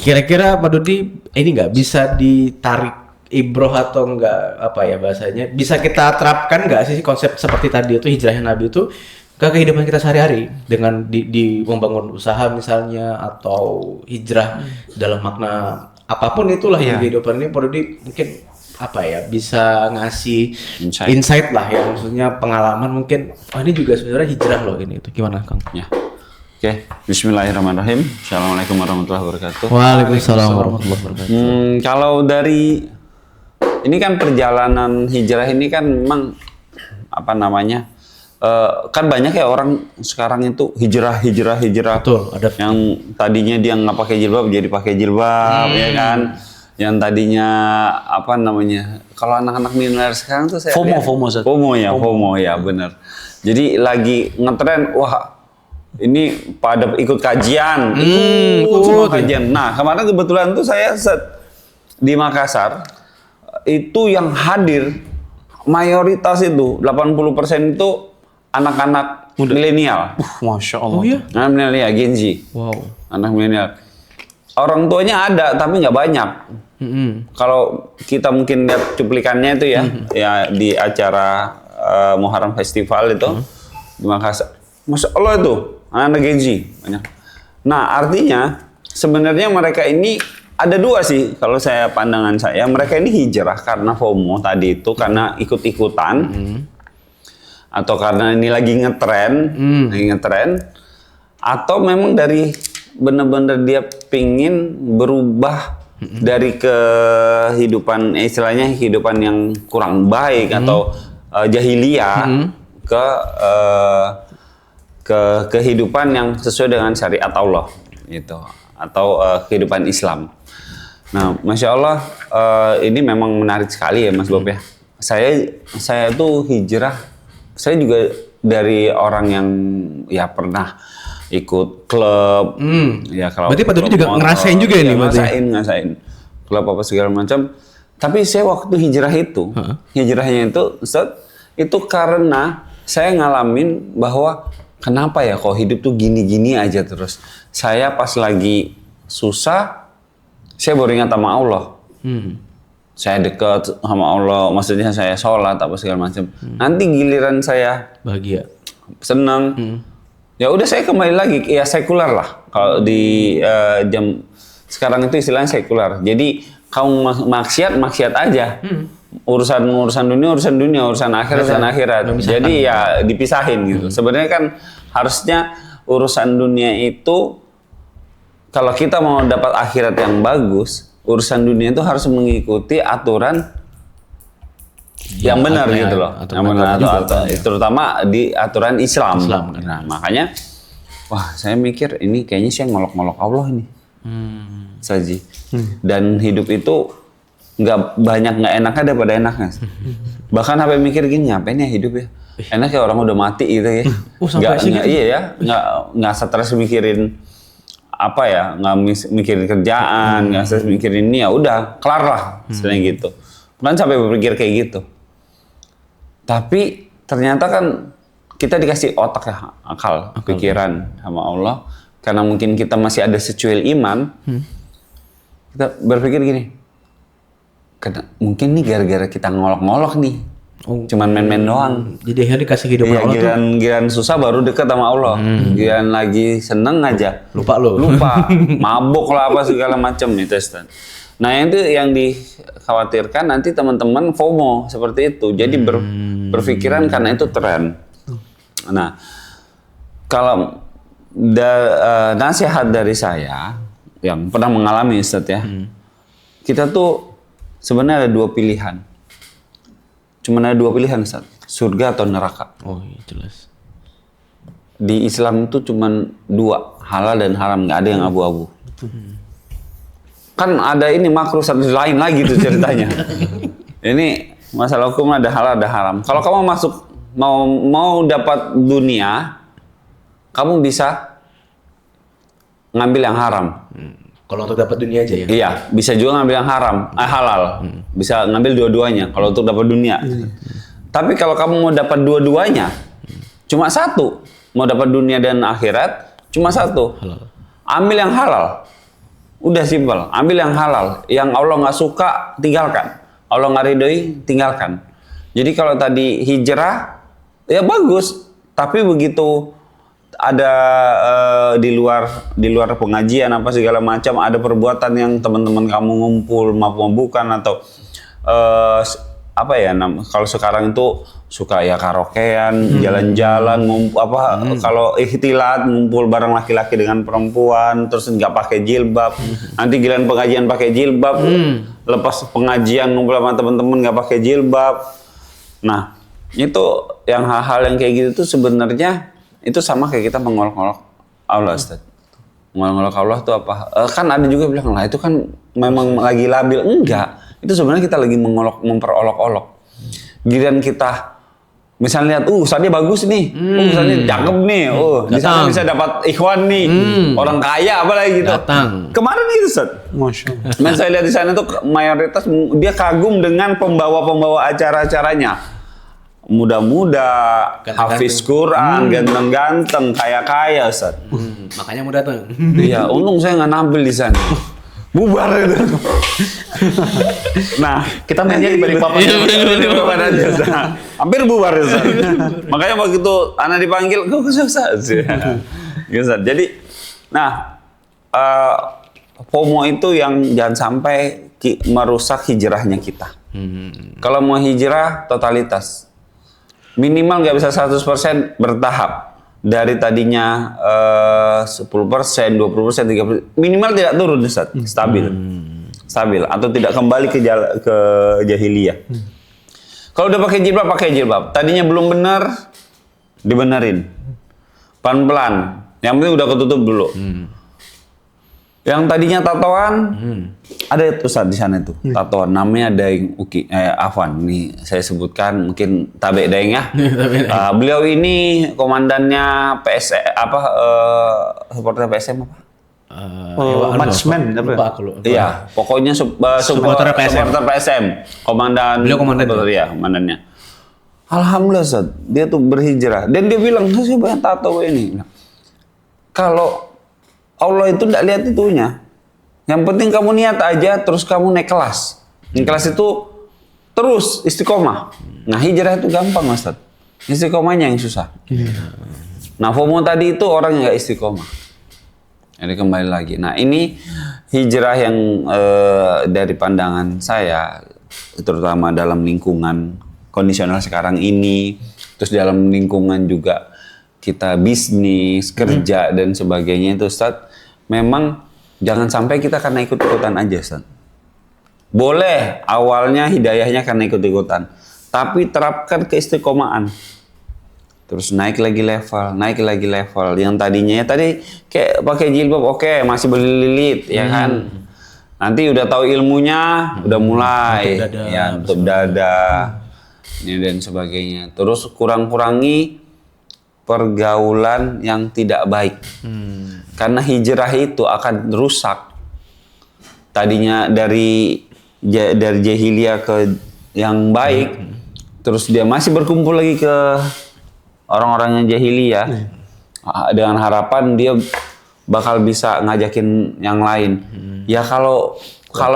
Kira-kira Pak Dodi ini nggak bisa ditarik ibroh atau enggak apa ya bahasanya, bisa kita terapkan nggak sih konsep seperti tadi itu hijrahnya Nabi itu ke kehidupan kita sehari-hari dengan di membangun usaha misalnya, atau hijrah dalam makna apapun itulah yang kehidupan ini perlu mungkin apa ya, bisa ngasih insight lah ya, maksudnya pengalaman mungkin, ini juga sebenarnya hijrah loh ini, itu gimana Kang? Ya. Oke, Bismillahirrahmanirrahim. Assalamualaikum warahmatullahi wabarakatuh. Waalaikumsalam warahmatullahi wabarakatuh. Kalau dari ini kan perjalanan hijrah ini kan memang apa namanya, kan banyak ya orang sekarang itu hijrah. Betul, ada yang tadinya dia nggak pakai jilbab jadi pakai jilbab, ya kan? Yang tadinya apa namanya, kalau anak-anak milenial sekarang tuh saya FOMO ya benar. Jadi lagi ngetren, wah ini pada ikut kajian, ikut kajian. Nah kemarin kebetulan tuh saya di Makassar itu yang hadir mayoritas itu 80% itu anak-anak milenial. Masya Allah. Oh iya? Anak milenial, Gen Z. Wow. Anak milenial. Orang tuanya ada tapi nggak banyak. Kalau kita mungkin lihat cuplikannya itu ya, ya di acara Muharram Festival itu di Makassar. Masya Allah itu anak Gen Z banyak. Nah artinya sebenarnya mereka ini ada dua sih kalau saya pandangan saya. Mereka ini hijrah karena FOMO tadi itu, karena ikut-ikutan, atau karena ini lagi ngetren, atau memang dari benar-benar dia pingin berubah dari kehidupan istilahnya kehidupan yang kurang baik atau jahiliyah ke kehidupan yang sesuai dengan syariat Allah gitu, atau kehidupan Islam. Nah, Masya Allah ini memang menarik sekali ya Mas Bob ya. Saya tuh hijrah, saya juga dari orang yang ya pernah ikut klub, ya kalau berarti Pak Dodi juga ngerasain juga ini, ngerasain klub apa segala macam. Tapi saya waktu hijrah itu, hijrahnya itu Ustaz, itu karena saya ngalamin bahwa kenapa ya kok hidup tuh gini-gini aja terus. Saya pas lagi susah, saya baru ingat sama Allah. Saya dekat sama Allah, maksudnya saya sholat apa segala macam. Nanti giliran saya bahagia, senang, ya udah saya kembali lagi ya sekular lah. Kalau di jam sekarang itu istilahnya sekular. Jadi kamu maksiat aja. Urusan dunia, urusan akhirat. Jadi ya dipisahin gitu. Sebenarnya kan harusnya urusan dunia itu, kalau kita mau dapat akhirat yang bagus, urusan dunia itu harus mengikuti aturan yang benar gitu loh. Yang benar, terutama di aturan Islam. Nah, makanya wah, saya mikir ini kayaknya saya ngolok-ngolok Allah ini. Saji. Dan hidup itu nggak enaknya daripada enaknya. Bahkan sampai mikir gini, ngapain ya hidup ya? Enak ya orang udah mati gitu ya. Iya ya, nggak stres mikirin apa ya, nggak mikirin kerjaan, nggak stres mikirin ini, ya udah kelar lah, selain gitu. Bukan sampai berpikir kayak gitu. Tapi ternyata kan kita dikasih otak ya, akal, pikiran sama Allah. Karena mungkin kita masih ada secuil iman, kita berpikir gini, karena mungkin nih gara-gara kita ngolok-ngolok nih, cuman main-main doang. Jadi akhirnya dikasih hidup Allah tuh. Giliran susah baru deket sama Allah. Giliran lagi seneng aja, lupa, mabuk lah apa segala macam nih Ustaz. Nah itu yang dikhawatirkan nanti teman-teman FOMO seperti itu. Jadi berpikiran karena itu tren. Nah kalau nasihat dari saya yang pernah mengalami Ustaz ya, kita tuh sebenarnya ada dua pilihan. Cuma ada dua pilihan Ustaz, surga atau neraka. Oh iya jelas. Di Islam itu cuma dua, halal dan haram, nggak ada yang abu-abu. Kan ada ini makruh satu lain lagi tuh ceritanya. Ini masalah hukum ada halal ada haram. Kalau kamu masuk mau dapat dunia, kamu bisa ngambil yang haram. Kalau untuk dapat dunia aja ya? Iya, bisa juga ngambil yang halal. Bisa ngambil dua-duanya kalau untuk dapat dunia. Tapi kalau kamu mau dapat dua-duanya, cuma satu. Mau dapat dunia dan akhirat, cuma satu. Halal. Ambil yang halal. Udah simpel, ambil yang halal. Yang Allah nggak suka, tinggalkan. Allah nggak ridhoi, tinggalkan. Jadi kalau tadi hijrah, ya bagus. Tapi begitu ada di luar pengajian apa segala macam, ada perbuatan yang teman-teman kamu ngumpul mabuk-mabukan atau kalau sekarang itu suka ya karaokean, jalan-jalan, kalau ihtilat ngumpul bareng laki-laki dengan perempuan, terus nggak pakai jilbab, nanti giliran pengajian pakai jilbab, lepas pengajian ngumpul sama teman-teman nggak pakai jilbab. Nah, itu yang hal-hal yang kayak gitu tuh sebenarnya itu sama kayak kita mengolok-olok Allah, Ustaz. Mengolok-olok Allah tuh apa? Kan ada juga bilang lah itu kan memang lagi labil. Enggak. Itu sebenarnya kita lagi memperolok-olok. Giliran kita misalnya lihat, Ustaznya bagus nih. Ustaznya cakep nih. Di sana bisa dapat ikhwan nih. Orang kaya apalagi gitu. Datang. Kemarin itu, Ustaz. Masya Allah. Men saya lihat di sana tuh mayoritas dia kagum dengan pembawa-pembawa acara-acaranya. Muda-muda, hafiz Quran, ganteng-ganteng, kaya-kaya, Ustaz. Makanya mau datang. Iya, untung saya nggak nampil di sana. Bubar itu. Nah, Kita mainnya di Balikpapan. Balikpapan aja, Ustaz. Hampir bubar, Ustaz. Makanya begitu anak dipanggil, kok Ustaz? Gitu, Ustaz. Jadi, FOMO itu yang jangan sampai merusak hijrahnya kita. Kalau mau hijrah, totalitas. Minimal nggak bisa 100% bertahap. Dari tadinya 10%, 20%, 30%, minimal tidak turun, Ustaz. Stabil. Atau tidak kembali ke jahiliyah. Kalau udah pakai jilbab. Tadinya belum benar, dibenerin. Pelan-pelan. Yang penting udah ketutup dulu. Yang tadinya tatoan, ada Ustaz di sana itu tatoan, namanya Daeng Afwan. Nih saya sebutkan mungkin Tabe Daeng ya. Beliau ini komandannya supporter PSM apa? Management Iya, pokoknya supporter PSM. Beliau komandan ya, komandannya. Alhamdulillah, Ustaz, dia tuh berhijrah dan dia bilang, "Saya banyak tato ini." Kalau Allah itu tidak lihat itunya. Yang penting kamu niat aja, terus kamu naik kelas. Naik kelas itu terus istiqomah. Nah, hijrah itu gampang, Ustaz. Istiqomahnya yang susah. Nah, FOMO tadi itu orang yang nggak istiqomah. Jadi kembali lagi. Nah, ini hijrah yang dari pandangan saya, terutama dalam lingkungan kondisional sekarang ini, terus dalam lingkungan juga kita bisnis, kerja dan sebagainya itu, Ustaz, memang jangan sampai kita karena ikut-ikutan aja, Ustaz. Boleh awalnya hidayahnya karena ikut-ikutan, tapi terapkan keistiqomahan. Terus naik lagi level. Yang tadinya ya tadi kayak pakai jilbab, oke, masih berlilit, ya kan? Nanti udah tahu ilmunya, udah mulai tutup dada, ini dan sebagainya. Terus kurang-kurangi pergaulan yang tidak baik. Karena hijrah itu akan rusak. Tadinya dari jahiliyah ke yang baik, terus dia masih berkumpul lagi ke orang-orang yang jahiliyah, dengan harapan dia bakal bisa ngajakin yang lain. Ya kalau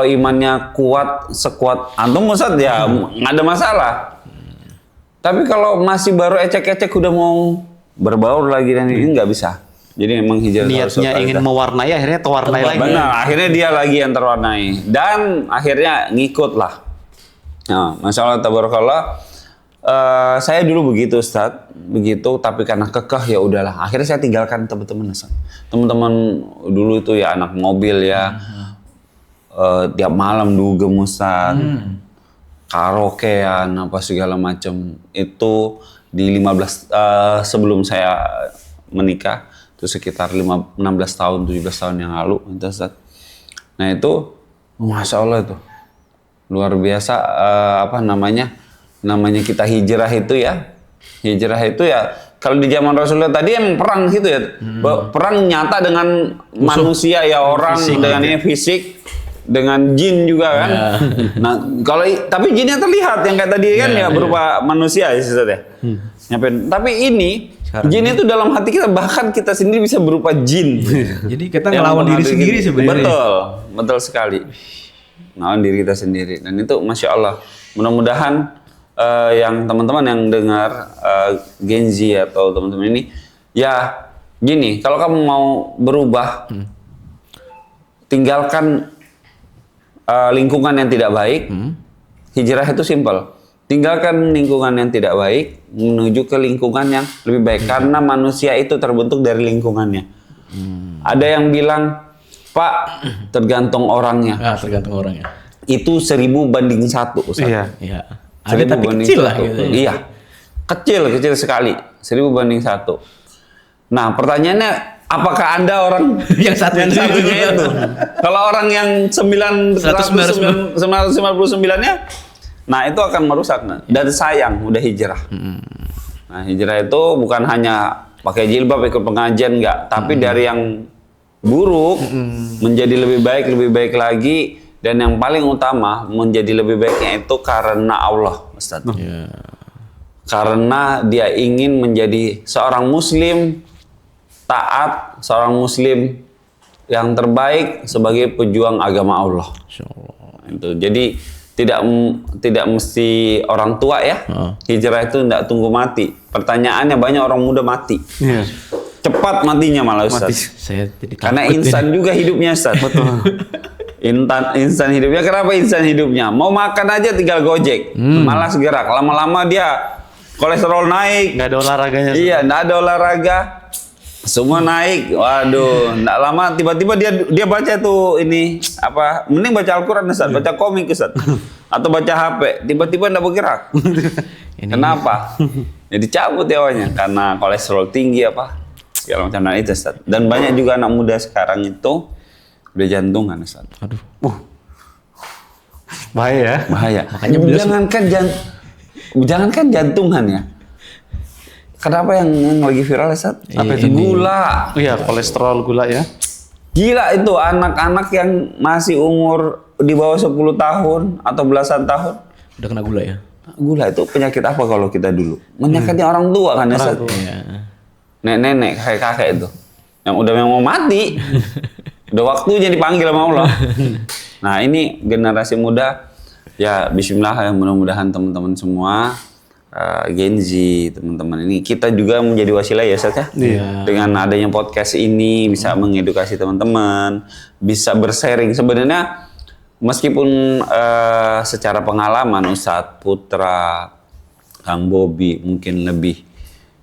imannya kuat, sekuat antum, Ustaz, ya nggak ada masalah. Tapi kalau masih baru ecek-ecek udah mau berbaur lagi dan ini nggak bisa. Jadi memang hijrah niatnya ingin mewarnai, akhirnya terwarnai lagi. Benar, akhirnya dia lagi yang terwarnai dan akhirnya ngikut lah. Nah, Masya Allah, tabarakallah. Saya dulu begitu, Ustaz, tapi karena kekeh ya udahlah. Akhirnya saya tinggalkan teman-teman, Ustaz. Teman-teman dulu itu ya anak mobil ya, tiap malam dugem, Ustaz. Karaokean apa segala macam itu di sebelum saya menikah itu sekitar 16 tahun 17 tahun yang lalu itu, Ustaz. Nah itu Masya Allah itu luar biasa. Namanya kita hijrah itu ya kalau di zaman Rasulullah tadi emang perang gitu ya. Perang nyata dengan manusia ya, orang dengan fisik, dengan jin juga kan. Nah, tapi jinnya terlihat yang kayak tadi kan ya berupa manusia ya, Ustaz ya. Tapi ini jin itu dalam hati kita, bahkan kita sendiri bisa berupa jin. Jadi kita ngelawan diri sendiri sebenarnya. Betul sekali. melawan diri kita sendiri. Dan itu Masya Allah. Mudah-mudahan yang teman-teman yang dengar Gen Z atau teman-teman ini, ya gini, kalau kamu mau berubah, tinggalkan lingkungan yang tidak baik. Hijrah itu simpel. Tinggalkan lingkungan yang tidak baik, menuju ke lingkungan yang lebih baik. Karena manusia itu terbentuk dari lingkungannya. Ada yang bilang, Pak, tergantung orangnya. Tergantung orangnya. Itu 1000 banding 1, Ustaz. Iya. Ada tapi kecil lah gitu. Iya. Kecil sekali. 1000 banding 1. Nah, pertanyaannya, apakah Anda orang yang satunya itu? Kalau orang yang 999-nya, nah itu akan merusak. Dan sayang, udah hijrah. Nah, hijrah itu bukan hanya pakai jilbab ikut pengajian, enggak. Tapi dari yang buruk menjadi lebih baik lagi. Dan yang paling utama menjadi lebih baiknya itu karena Allah, Ustaz. Karena dia ingin menjadi seorang muslim taat, seorang muslim yang terbaik sebagai pejuang agama Allah. Itu. Jadi tidak mesti orang tua ya. Hijrah itu tidak tunggu mati. Pertanyaannya banyak orang muda mati. Cepat matinya malah, Ustaz. Karena insan juga hidupnya, Ustaz. Betul. Insan hidupnya. Kenapa insan hidupnya? Mau makan aja tinggal Gojek. Malas gerak. Lama-lama dia kolesterol naik. Nggak ada olahraganya. Iya, nggak ada olahraga. Semua naik. Waduh, nggak lama tiba-tiba dia baca tuh ini apa? Mending baca Al-Qur'an, Ustaz, baca komik, Ustaz. Atau baca HP, tiba-tiba nggak bergerak. Kenapa? Jadi cabut nyawanya karena kolesterol tinggi apa? Segala macam. Nah, itu, Ustaz. Dan banyak juga anak muda sekarang itu udah jantungan, Ustaz. Aduh. Bahaya. Makanya jangankan jantungan ya. Kenapa yang lagi viral, Ustaz? Apa itu? Gula. Iya, kolesterol, gula ya. Gila itu anak-anak yang masih umur di bawah 10 tahun atau belasan tahun Udah kena gula ya? Gula itu penyakit apa kalau kita dulu? Penyakitnya orang tua kan, Ustaz? Nenek-nenek, kakek-kakek itu. Yang udah mau mati. Udah waktunya dipanggil sama Allah. Nah, ini generasi muda, ya bismillah ya, mudah-mudahan teman-teman semua Gen Z, teman-teman ini kita juga menjadi wasilah ya, Ustaz ya. Dengan adanya podcast ini bisa mengedukasi teman-teman, bisa bersharing. Sebenarnya meskipun secara pengalaman Ustaz Putra, Kang Bobi mungkin lebih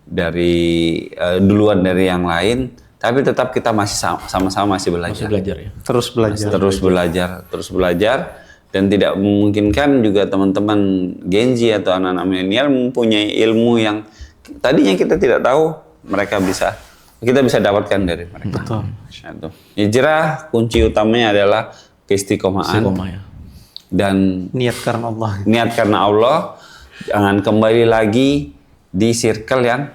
dari duluan dari yang lain, tapi tetap kita masih sama-sama masih belajar. Masih belajar ya. Terus belajar dan tidak memungkinkan juga teman-teman Gen Z atau anak-anak milenial mempunyai ilmu yang tadinya kita tidak tahu, kita bisa dapatkan dari mereka. Betul. Nah, hijrah kunci utamanya adalah keistiqomahan dan niat karena Allah. Niat karena Allah, jangan kembali lagi di circle yang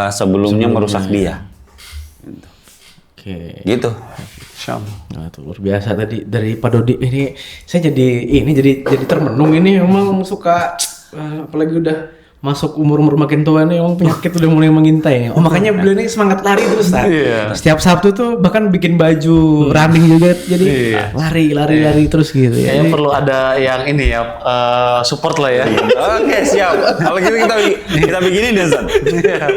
sebelumnya merusak dia. Gitu. Nah, itu luar biasa tadi dari Pak Dodi. Ini saya jadi termenung ini. Memang suka apalagi udah masuk umur makin tua nih, emang penyakit udah mulai mengintai. Makanya beliau ini semangat lari terus, Setiap Sabtu tuh bahkan bikin baju running juga, jadi lari terus gitu ya. Kayaknya perlu ada yang ini ya, support lah ya. Oke, siap. Kalau gitu kita begini deh, Ustaz.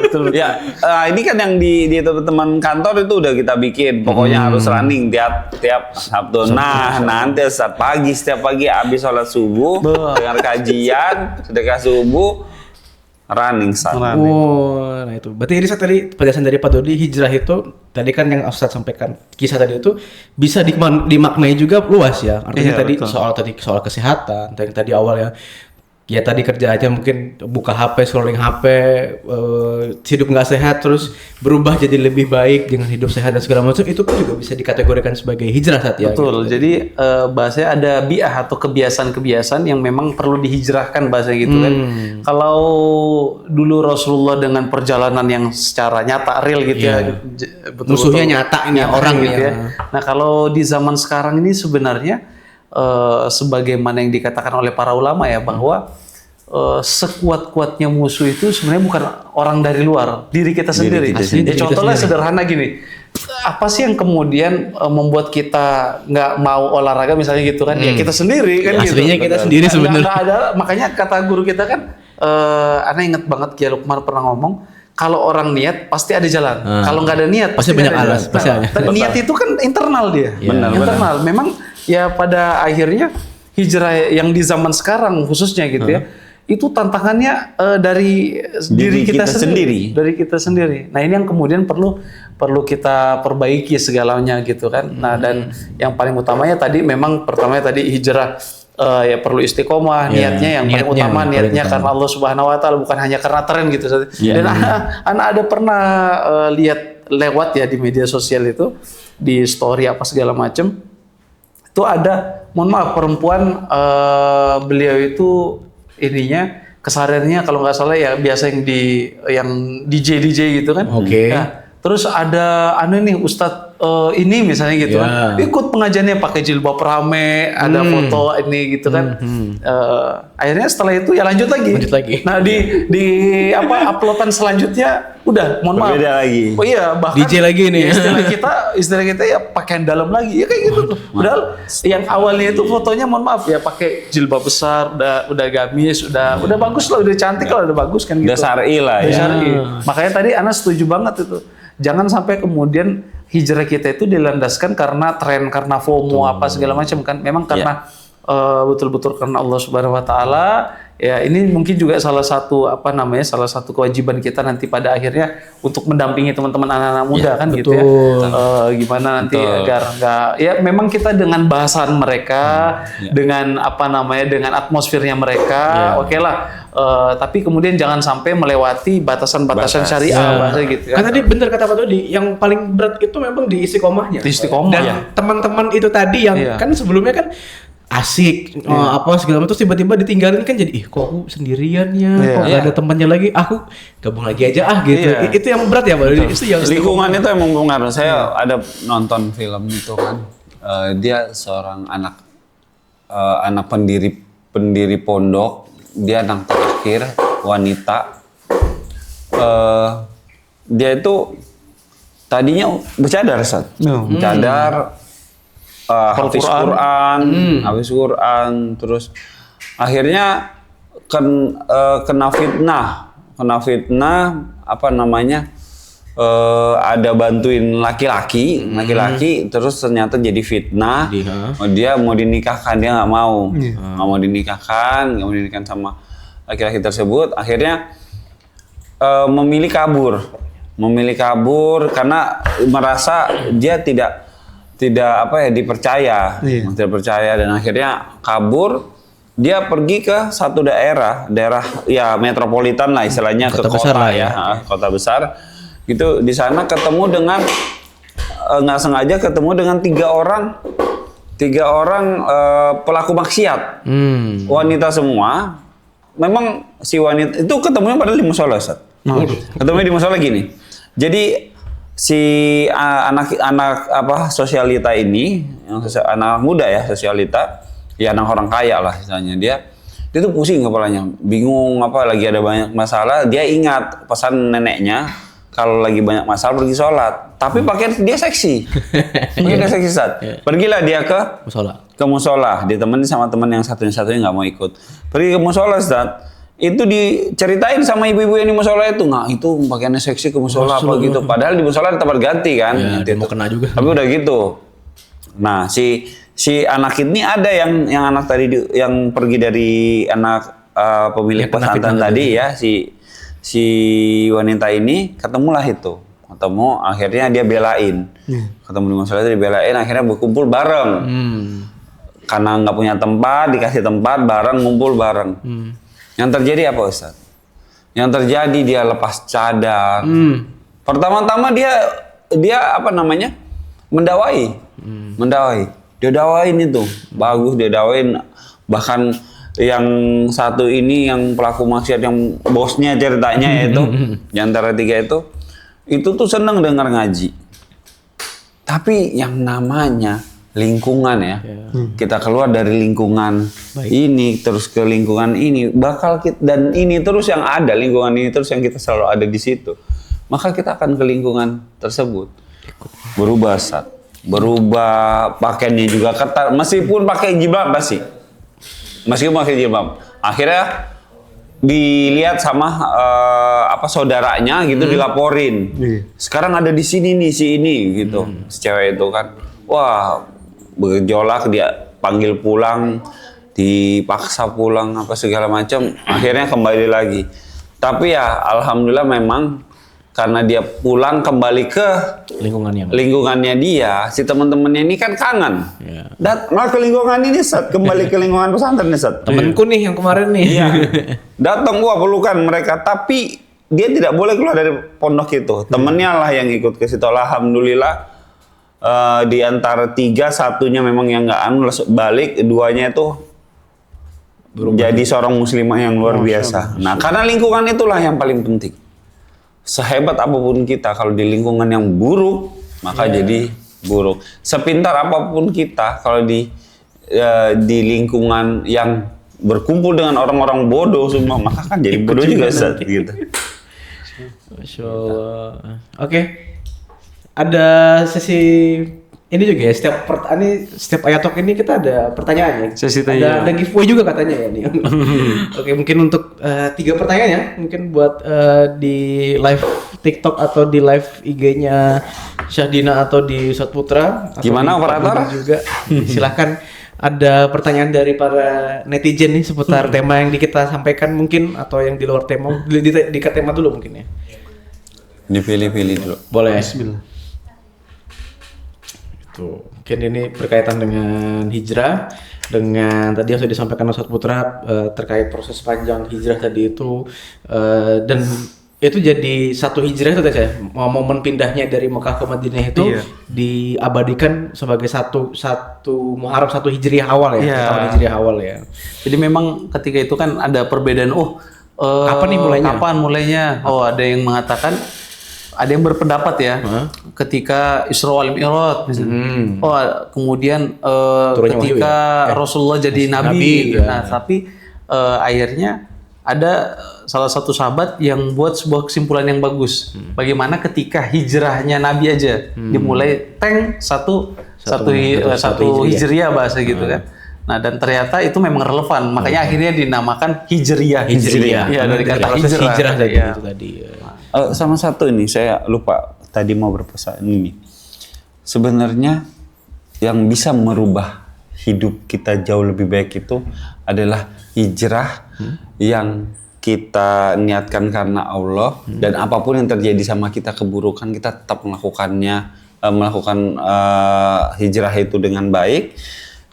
Betul. Ya, ini kan yang di teman-teman kantor itu udah kita bikin. Pokoknya harus running tiap Sabtu. Nah, nanti setiap pagi habis sholat subuh, dengar kajian, sedekah subuh, running Ustaz. Nah itu. Berarti ini tadi penjelasan dari Pak Dodi, hijrah itu tadi kan yang Ustaz sampaikan kisah tadi itu bisa dimaknai juga luas ya. Artinya soal kesehatan, tadi awal ya tadi kerja aja mungkin buka HP, scrolling HP, hidup nggak sehat terus berubah jadi lebih baik dengan hidup sehat dan segala macam, itu pun juga bisa dikategorikan sebagai hijrah saat ya. Betul. Gitu. Jadi bahasanya ada bi'ah atau kebiasaan-kebiasaan yang memang perlu dihijrahkan bahasa gitu kan. Kalau dulu Rasulullah dengan perjalanan yang secara nyata real gitu ya, musuhnya nyata ini orang gitu ya. Nah, kalau di zaman sekarang ini sebenarnya sebagaimana yang dikatakan oleh para ulama ya, bahwa sekuat-kuatnya musuh itu sebenarnya bukan orang dari luar, diri kita sendiri. Contohnya sederhana gini, apa sih yang kemudian membuat kita nggak mau olahraga misalnya gitu kan? Ya kita sendiri kan gitu. Aslinya kita sendiri sebenarnya. Nggak ada, makanya kata guru kita kan, Ana inget banget Kiai Lukman pernah ngomong, kalau orang niat pasti ada jalan. Kalau nggak ada niat pasti banyak ada alas. jalan. Pasti ada. Niat itu kan internal dia. Benar, Internal. Memang ya pada akhirnya hijrah yang di zaman sekarang khususnya gitu ya. Itu tantangannya dari diri kita sendiri. Dari kita sendiri. Nah, ini yang kemudian perlu kita perbaiki segalanya gitu kan. Nah, dan yang paling utamanya tadi memang pertamanya tadi hijrah ya perlu istiqomah, niatnya yang paling utama, niatnya karena Allah Subhanahu wa taala, bukan hanya karena tren gitu. Dan anak ada pernah lihat lewat ya di media sosial itu, di story apa segala macam. Itu ada, mohon maaf, perempuan beliau itu ininya kesehariannya kalau nggak salah ya biasa yang DJ gitu kan. Oke. Nah, terus ada nih Ustadz ini misalnya gitu kan, ikut pengajiannya pakai jilbab rame, ada foto ini gitu kan. Akhirnya setelah itu ya lanjut lagi. Nah di uploadan selanjutnya udah mohon maaf. Berbeda lagi. Oh iya, bahkan DJ lagi nih. Istilah kita ya pakaian dalam lagi ya kayak gitu tuh. Padahal yang awalnya itu fotonya mohon maaf ya pakai jilbab besar, udah gamis, udah bagus lah, udah cantik lah, udah bagus kan gitu. Udah syar'i lah ya. Syar'i. Makanya tadi Ana setuju banget itu. Jangan sampai kemudian hijrah kita itu dilandaskan karena tren, karena FOMO apa segala macam kan. Memang karena betul-betul karena Allah Subhanahu wa taala. Ya, ini mungkin juga salah satu kewajiban kita nanti pada akhirnya untuk mendampingi teman-teman anak-anak muda kan gitu ya. Gimana nanti agar enggak, ya memang kita dengan bahasan mereka, dengan dengan atmosfernya mereka, oke lah. Tapi kemudian jangan sampai melewati batasan-batasan syariah bahasa gitu ya. Kan tadi bener kata Pak Dodi, yang paling berat itu memang di istiqomahnya. Dan teman-teman itu tadi yang kan sebelumnya kan asik apa segala macam, terus tiba-tiba ditinggalin kan jadi kok aku sendirian ya, kok gak ada temannya lagi, aku gabung lagi aja gitu. Itu yang berat ya Pak Dodi. Itu yang lingkungan itu emang mempengaruhi. Saya ada nonton film itu kan, dia seorang anak pendiri pondok, dia anak terakhir wanita. Dia itu tadinya bercadar, bercadar, hafiz Quran, terus akhirnya kena fitnah ada bantuin laki-laki, terus ternyata jadi fitnah. Dia mau dinikahkan, dia nggak mau dinikahkan sama laki-laki tersebut. Akhirnya memilih kabur karena merasa dia tidak dipercaya, tidak percaya, dan akhirnya kabur. Dia pergi ke satu daerah ya metropolitan lah istilahnya, ke kota ya, kota besar. Gitu, di sana ketemu dengan nggak sengaja ketemu dengan tiga orang pelaku maksiat, wanita semua. Memang si wanita itu ketemunya padahal di musola, Ustaz. Ketemunya di musola gini. Jadi si anak sosialita ini, anak muda ya, sosialita, ya anak orang kaya lah misalnya, dia tuh pusing kepalanya, bingung lagi ada banyak masalah. Dia ingat pesan neneknya, kalau lagi banyak masalah pergi sholat. Tapi pakaian dia seksi. Pergilah dia ke musola, ditemani sama teman yang satunya nggak mau ikut. Pergi ke musola, Ustaz. Itu diceritain sama ibu-ibu yang di musola itu, nggak, itu pakaiannya seksi ke musola apa gitu. Padahal di musola ada tempat ganti kan. Dia mau kena juga. Tapi udah gitu. Nah, si anak ini ada yang anak tadi yang pergi dari anak pemilik pesantren tadi ya, si wanita ini ketemulah itu. Akhirnya dia belain. Ketemu di musola itu dibelain, akhirnya berkumpul bareng. Karena nggak punya tempat, dikasih tempat bareng, ngumpul bareng. Yang terjadi apa, Ustaz? Yang terjadi dia lepas cadar. Pertama-tama dia mendawai. Dia dawain itu. Bagus dia dawain. Bahkan yang satu ini yang pelaku maksiat yang bosnya ceritanya itu, di antara tiga itu tuh seneng dengar ngaji. Tapi yang namanya lingkungan ya, kita keluar dari lingkungan ini terus ke lingkungan ini, dan ini terus yang ada, lingkungan ini terus yang kita selalu ada di situ, maka kita akan ke lingkungan tersebut. Berubah, Ustaz. Berubah pakaiannya juga ketat, meskipun pakai jilbab masih. Meskipun pakai jilbab. Akhirnya dilihat sama saudaranya gitu, dilaporin. Sekarang ada di sini nih si ini gitu. Si cewek itu kan. Wah, bergejolak, dia panggil pulang, dipaksa pulang apa segala macam. Akhirnya kembali lagi. Tapi ya alhamdulillah memang karena dia pulang kembali ke lingkungannya dia, si teman-temannya ini kan kangen. Datang ke lingkungan ini, Sat, kembali ke lingkungan pesantren nih, Sat. Temenku nih yang kemarin nih. Iya. Datang gua pelukan mereka, tapi dia tidak boleh keluar dari pondok itu. Temennya lah yang ikut ke situ. Alhamdulillah di antara 3, 1-nya memang yang nggak balik, 2-nya itu jadi seorang muslimah yang luar biasa. Nah, karena lingkungan itulah yang paling penting. Sehebat apapun kita, kalau di lingkungan yang buruk, maka jadi buruk. Sepintar apapun kita, kalau di lingkungan yang berkumpul dengan orang-orang bodoh semua, maka kan jadi bodoh juga, Ustaz, gitu. Masya Allah. Oke. Ada sesi ini juga ya, setiap Ayatalk ini kita ada pertanyaan ya. Sesi tanya. Ada giveaway juga katanya ya nih. Oke, mungkin untuk 3 pertanyaan ya, mungkin buat di live TikTok atau di live IG-nya Syahdina atau di Ustadz Putra. Gimana operator? Juga. Silahkan, ada pertanyaan dari para netizen nih seputar tema yang kita sampaikan mungkin, atau yang di luar tema, di tema dulu mungkin ya. Dipilih-pilih dulu. Boleh. Bismillah. Tuh, mungkin ini berkaitan dengan hijrah, dengan tadi yang sudah disampaikan Ustadz Putra terkait proses panjang hijrah tadi itu, dan itu jadi satu hijrah itu tadi ya, momen pindahnya dari Mekah ke Madinah itu diabadikan sebagai satu Muharram 1 Hijriah awal ya, tahun Hijriah awal ya. Jadi memang ketika itu kan ada perbedaan. Kapan nih mulainya? Kapan mulainya? Ada yang mengatakan, ada yang berpendapat ya, ketika Isra wal Mi'raj, kemudian ketika Rasulullah jadi nabi. Nah, tapi akhirnya ada salah satu sahabat yang buat sebuah kesimpulan yang bagus. Bagaimana ketika hijrahnya Nabi aja dimulai satu hijriah bahasa gitu kan. Nah, dan ternyata itu memang relevan. Makanya akhirnya dinamakan hijriah. Ya, dari kata hijrah tadi itu tadi. Sama satu ini saya lupa tadi mau berpesan ini. Sebenarnya yang bisa merubah hidup kita jauh lebih baik itu adalah hijrah yang kita niatkan karena Allah, dan apapun yang terjadi sama kita keburukan, kita tetap melakukan hijrah itu dengan baik.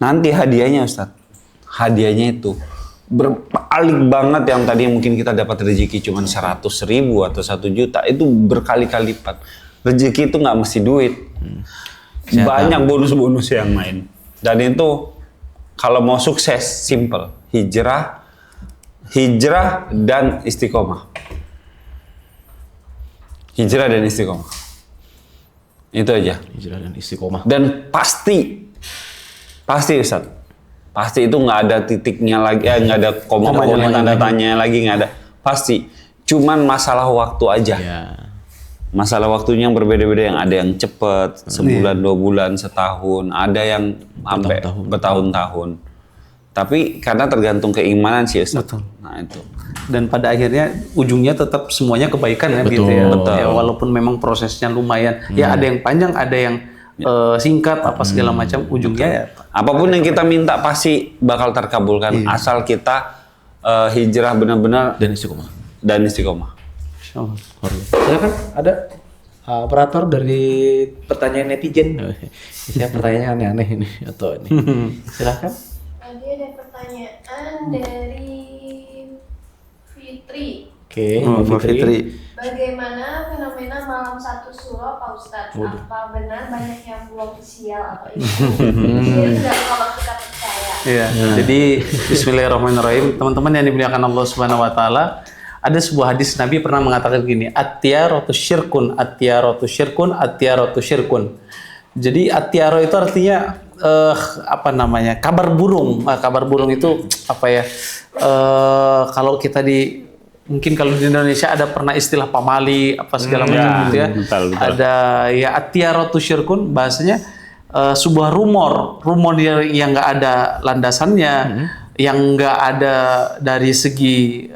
Nanti hadiahnya, Ustadz, hadiahnya itu berpaling banget. Yang tadi mungkin kita dapat rezeki cuma 100.000 atau 1 juta, itu berkali-kali lipat. Rezeki itu nggak mesti duit, banyak bonus-bonus yang main. Dan itu kalau mau sukses simple, hijrah dan istiqomah. Hijrah dan istiqomah, itu aja. Hijrah dan istiqomah. Dan pasti Ustaz, pasti itu nggak ada titiknya lagi, nggak ada koma tanda tanya lagi, nggak ada. Pasti, cuman masalah waktu aja. Masalah waktunya yang berbeda-beda, yang ada yang cepet, sebulan, 2 bulan, setahun, ada yang sampai bertahun-tahun. Tapi karena tergantung keimanan sih, Ustaz. Betul. Nah itu. Dan pada akhirnya ujungnya tetap semuanya kebaikan ya, gitu ya. Betul. Ya, walaupun memang prosesnya lumayan, ya ada yang panjang, ada yang singkat, apa segala macam, ujungnya ya. Apapun yang kita minta pasti bakal terkabulkan, asal kita hijrah benar-benar Dan istiqomah. Silakan, ada operator dari pertanyaan netizen. Saya pertanyaannya aneh ini atau ini. Silakan. Tadi ada pertanyaan dari Fitri. Oke, Mbak Fitri. Bagaimana fenomena malam 1 suro, Pak Ustadz? Apa benar banyak yang belum sial atau itu? Itu dari kalau kita percaya. Iya. Jadi Bismillahirrahmanirrahim. Teman-teman yang dimuliakan Allah Subhanahu wa taala, ada sebuah hadis Nabi pernah mengatakan gini, at-tiyaratu syirkun, at-tiyaratu syirkun, at-tiyaratu syirkun. Jadi at-tiyaro itu artinya kabar burung. Kabar burung itu apa ya? Kalau kita mungkin kalau di Indonesia ada pernah istilah pamali apa segala macam gitu ya. Betul. Ada ya at-tiyaratu syirkun, bahasanya sebuah rumor yang nggak ada landasannya, yang nggak ada dari segi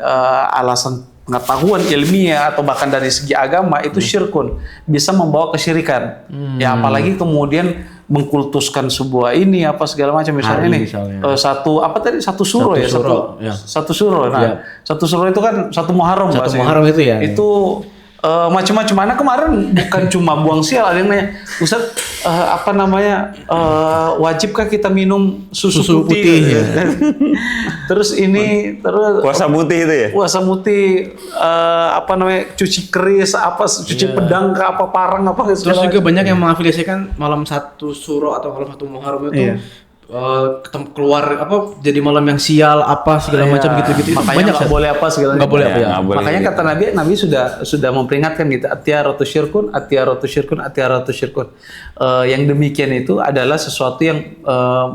alasan pengetahuan ilmiah atau bahkan dari segi agama, itu syirkun, bisa membawa kesyirikan. Ya apalagi kemudian mengkultuskan sebuah ini apa segala macam, misalnya Hari, nih misalnya. satu suro ya, satu suro. Nah, satu suro itu kan satu Muharram, Satu bahasanya. Muharram itu ya. Itu macam-macam. Mana kemarin bukan cuma buang sial, ada yang nanya, Ustaz, wajibkah kita minum susu putih? ya. Terus ini terus Puasa putih itu ya? puasa putih, cuci keris, cuci pedang ke apa parang apa Terus segala juga macam. banyak yang mengafiliasikan malam satu suro atau malam satu Muharram itu keluar jadi malam yang sial apa segala macam gitu-gitu. Itu Makanya banyak nggak boleh apa segala nggak boleh apa ya. nggak boleh Makanya gitu. kata Nabi sudah memperingatkan gitu, at-tiyaratu syirkun, at-tiyaratu syirkun, at-tiyaratu syirkun. Yang demikian itu adalah sesuatu yang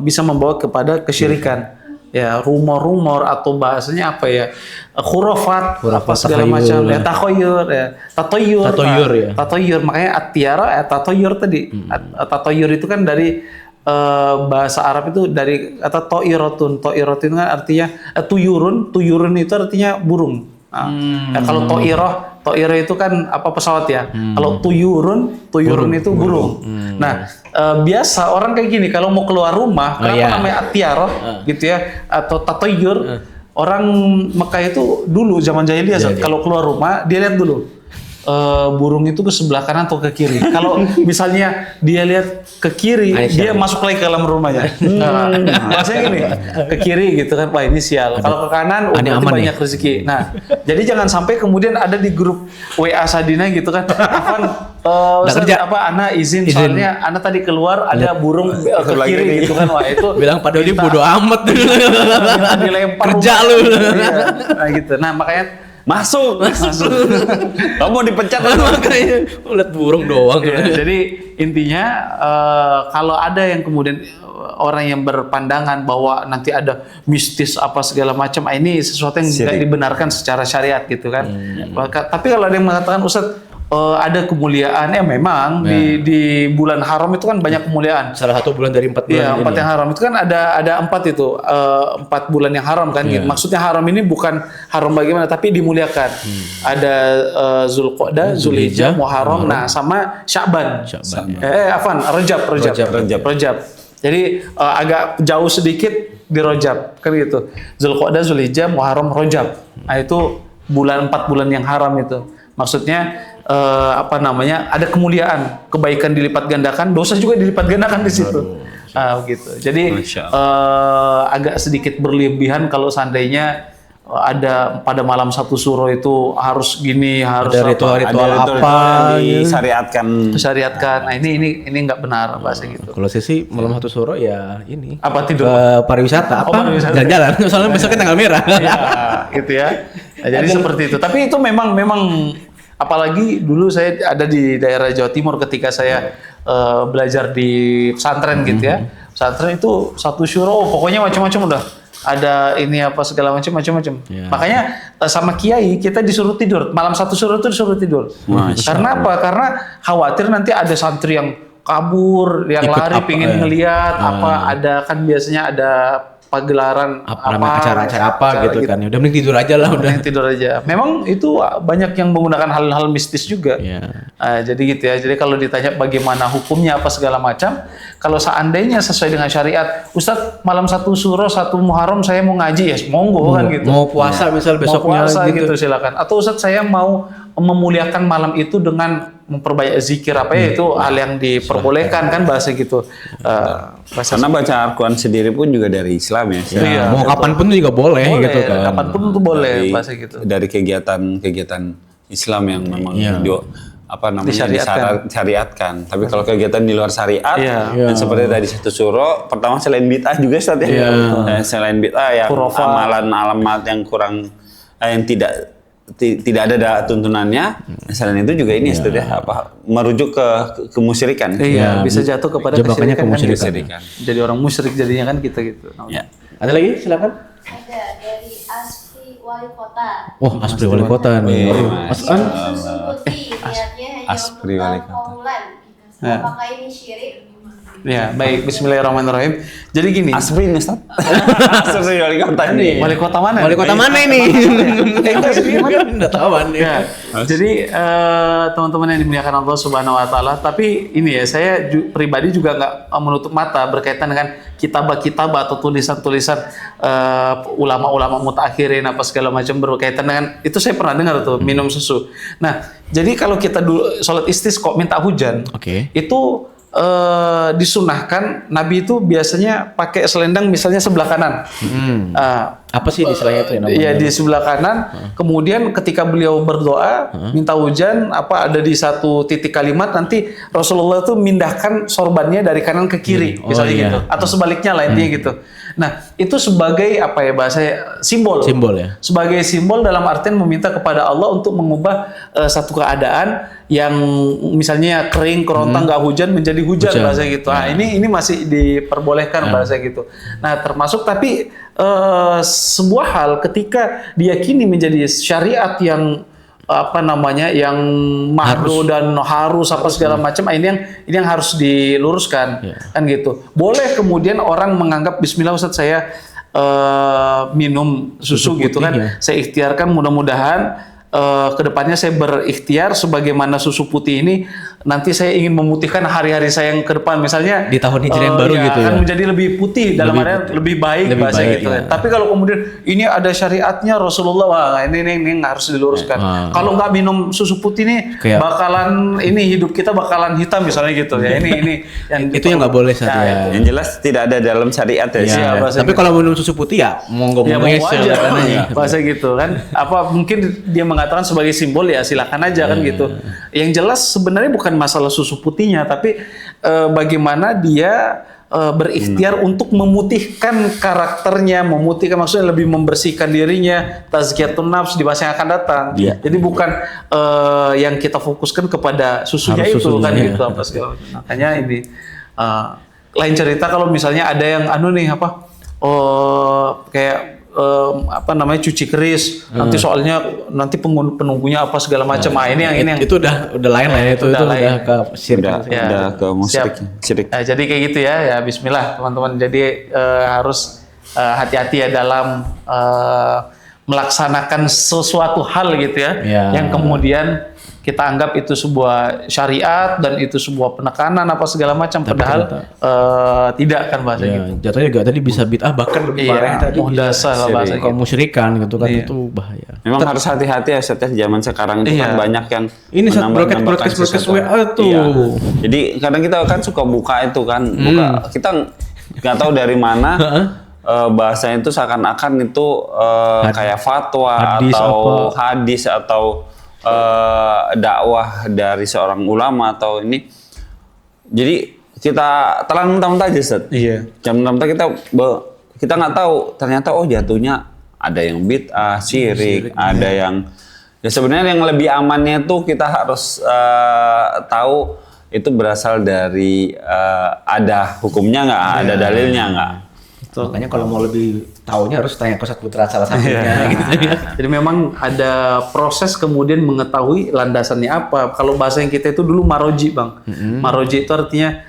bisa membawa kepada kesyirikan. Ya, rumor-rumor atau bahasanya apa ya? Khurafat apa segala takhayul. macam. Ya, takhoyur, ya. Tatoyur ya. Tatoyur, makanya at-tiyara tatoyur tadi. Tatoyur itu kan dari bahasa Arab itu dari kata to'iratun. To'iratun kan artinya tuyurun itu artinya burung. Ya, kalau to'irah itu kan apa, pesawat ya. Kalau tuyurun itu burung. Nah, biasa orang kayak gini kalau mau keluar rumah, kenapa namanya at-tiyarah gitu ya, atau tatoyur. Orang Mekah itu dulu zaman jahiliyah kalau keluar rumah dia lihat dulu burung itu ke sebelah kanan atau ke kiri. Kalau misalnya dia lihat ke kiri, dia masuk lagi ke dalam rumahnya. Maksudnya gini, ke kiri gitu kan, wah ini sial. Kalau ke kanan, berarti banyak rezeki. Nah, jadi jangan sampai kemudian ada di grup WA Sadina gitu kan, Ustaz, Ana izin soalnya Ana tadi keluar ada burung ke kiri gitu kan, wah itu bilang pada dia bodo amat dilempar kerja lu. Nah gitu. Nah makanya Masuk. Kamu mau dipecat Makanya lihat burung doang. Jadi intinya kalau ada yang kemudian orang yang berpandangan bahwa nanti ada mistis apa segala macam, ini sesuatu yang tidak dibenarkan secara syariat gitu kan. Tapi kalau ada yang mengatakan, Ustaz, ada kemuliaan, memang di bulan haram itu kan banyak kemuliaan. Salah satu bulan dari 4 bulan. Iya, 4 yang haram itu kan ada 4 itu, 4 bulan yang haram kan. Gitu. Maksudnya haram ini bukan haram bagaimana, tapi dimuliakan. Ada Zulqa'dah, Zulhijjah, Muharram, nah sama Sya'ban. Rajab. Jadi agak jauh sedikit di Rajab kan gitu. Zulqa'dah, Zulhijjah, Muharram, Rajab. Nah itu 4 bulan yang haram itu. Maksudnya ada kemuliaan, kebaikan dilipat gandakan, dosa juga dilipat gandakan di situ. Gitu. Jadi agak sedikit berlebihan kalau seandainya ada pada malam satu suro itu harus gini, harus ada ritual-ritual apa disyariatkan. Nah ini nggak benar bahasa gitu. Kalau saya sih malam satu suro ya ini apa tidur pariwisata jalan-jalan soalnya besoknya tanggal merah. Ya, gitu ya. Nah, jadi seperti itu. Tapi itu memang apalagi dulu saya ada di daerah Jawa Timur ketika saya belajar di pesantren gitu ya. Pesantren itu satu syuro, pokoknya macam-macam udah. Ada ini apa segala macam-macam. Yeah. Makanya sama kiai kita disuruh tidur. Malam satu syuro itu disuruh tidur. Karena apa? Karena khawatir nanti ada santri yang kabur, yang lari pingin ngelihat ada kan biasanya ada pagelaran acara-acara apa gitu kan. Udah mending tidur aja lah, udah tidur aja. Memang itu banyak yang menggunakan hal-hal mistis juga. Jadi gitu ya. Jadi kalau ditanya bagaimana hukumnya apa segala macam, kalau seandainya sesuai dengan syariat, Ustadz malam satu suro, satu Muharram saya mau ngaji ya, monggo kan gitu. Mau puasa misal besoknya mau puasa gitu silakan. Atau Ustadz saya mau memuliakan malam itu dengan memperbanyak zikir itu hal yang diperbolehkan kan bahasa gitu. Karena baca Al-Quran sendiri pun juga dari Islam ya. Iya, mau kapan pun juga boleh gitu kan. Kapan pun itu boleh bahasa gitu. Dari kegiatan Islam yang memang disyariatkan. Tapi kalau kegiatan di luar syariat dan seperti tadi satu suro, pertama selain bid'ah juga Ustaz ya. Selain bid'ah yang amalan-alamat yang kurang yang tidak ada tuntunannya. Selain itu juga ini Ustaz ya, merujuk ke kemusyrikan. Iya, bisa jatuh kepada kemusyrikan. Jadi orang musyrik jadinya kan kita gitu. Ya. Ada lagi? Silakan. Ada dari Asfi wali kota. Wah, aspri wali kota nih. Mas An, Susu putih niatnya hanya Aspri wali untuk kota. Paulan. Ya. Apakah ini syirik? Ya, baik. Bismillahirrahmanirrahim. Jadi gini, Asri ini Ustaz. Asri wali kota ini. wali kota mana? wali kota mana ini? Enggak sih, Enggak tahuan Ya, jadi teman-teman yang dimuliakan Allah Subhanahu Wa Taala, tapi ini ya saya pribadi juga nggak menutup mata berkaitan dengan kitabah-kitabah atau tulisan-tulisan ulama-ulama mutakhirin apa segala macam berkaitan dengan itu saya pernah dengar tuh minum susu. Nah, jadi kalau kita dulu sholat istisqa minta hujan, Oke. itu disunahkan Nabi itu biasanya pakai selendang misalnya sebelah kanan. Apa sih istilahnya itu ya namanya? Iya di sebelah kanan. Kemudian ketika beliau berdoa minta hujan, apa ada di satu titik kalimat nanti Rasulullah itu mindahkan sorbannya dari kanan ke kiri, Oh, misalnya iya. gitu. Atau sebaliknya lah intinya gitu. Nah itu sebagai apa ya bahasanya simbol. Simbol ya. Sebagai simbol dalam artian meminta kepada Allah untuk mengubah satu keadaan yang misalnya kering kerontang nggak hujan menjadi hujan bahasa gitu. Nah, ini masih diperbolehkan bahasa gitu. Nah, termasuk tapi sebuah hal ketika diyakini menjadi syariat yang apa namanya yang mahdu dan harus apa segala macam ini yang harus diluruskan kan gitu. Boleh kemudian orang menganggap bismillah Ustaz saya minum susu gitu kan. Saya ikhtiarkan mudah-mudahan kedepannya saya berikhtiar sebagaimana susu putih ini nanti saya ingin memutihkan hari-hari saya yang ke depan misalnya Di tahun Hijriah yang baru gitu akan ya. menjadi lebih putih dalam artian lebih baik Lebih bahasa baik, gitu ya. Tapi kalau kemudian ini ada syariatnya Rasulullah wah ini harus diluruskan. Kalau nggak minum susu putih nih Kayak- bakalan ini hidup kita bakalan hitam misalnya gitu ya. Ini yang Itu yang nggak boleh saat Nah, ya. Yang jelas tidak ada dalam syariat ya. Ya, Iya, bahasa tapi gitu. kalau minum susu putih ya monggo ya mau monggo aja bahasa gitu kan apa mungkin dia mengatakan sebagai simbol ya silakan aja kan gitu. Yang jelas sebenarnya bukan masalah susu putihnya tapi bagaimana dia berikhtiar untuk memutihkan karakternya, memutihkan maksudnya lebih membersihkan dirinya, tazkiyatun nafs di masa yang akan datang. Iya. Jadi bukan yang kita fokuskan kepada susunya Harus itu kan susunya, gitu apa segala macam. Makanya ini lain cerita kalau misalnya ada yang kayak apa namanya cuci keris nanti soalnya nanti penunggunya apa segala macam ini yang itu udah lain lah ya, itu udah lain. udah ke syirik. Udah ke musyrik. Syirik. Nah, jadi kayak gitu ya Bismillah teman-teman jadi harus hati-hati ya dalam melaksanakan sesuatu hal gitu ya yang kemudian kita anggap itu sebuah syariat dan itu sebuah penekanan apa segala macam padahal tidak kan bahasa Ya, gitu. jatuhnya juga tadi bisa bid'ah bahkan lebih parah tadi muhdasah lah bahasa kalau gitu. musyrikan gitu kan itu bahaya. Memang harus hati-hati ya setelah zaman sekarang itu kan banyak yang Ini saat menambah-nambahkan broadcast sesuatu. WA tuh. Iya. Jadi kadang kita kan suka buka itu kan, kita nggak tahu dari mana bahasanya itu seakan-akan itu kayak fatwa Hadis atau hadis atau dakwah dari seorang ulama atau ini. Jadi kita telan mentah-mentah aja Ustaz. Iya. Jam mentah kita nggak tahu ternyata jatuhnya ada yang bid'ah, syirik, ada yang ya sebenarnya yang lebih amannya tuh kita harus tahu itu berasal dari ada hukumnya nggak, ada dalilnya nggak. Makanya kalau mau lebih tahunya harus tanya ke Ustaz Putra salah satunya gitu. Jadi memang ada proses kemudian mengetahui landasannya apa. Kalau bahasa yang kita itu dulu maroji bang. Maroji itu artinya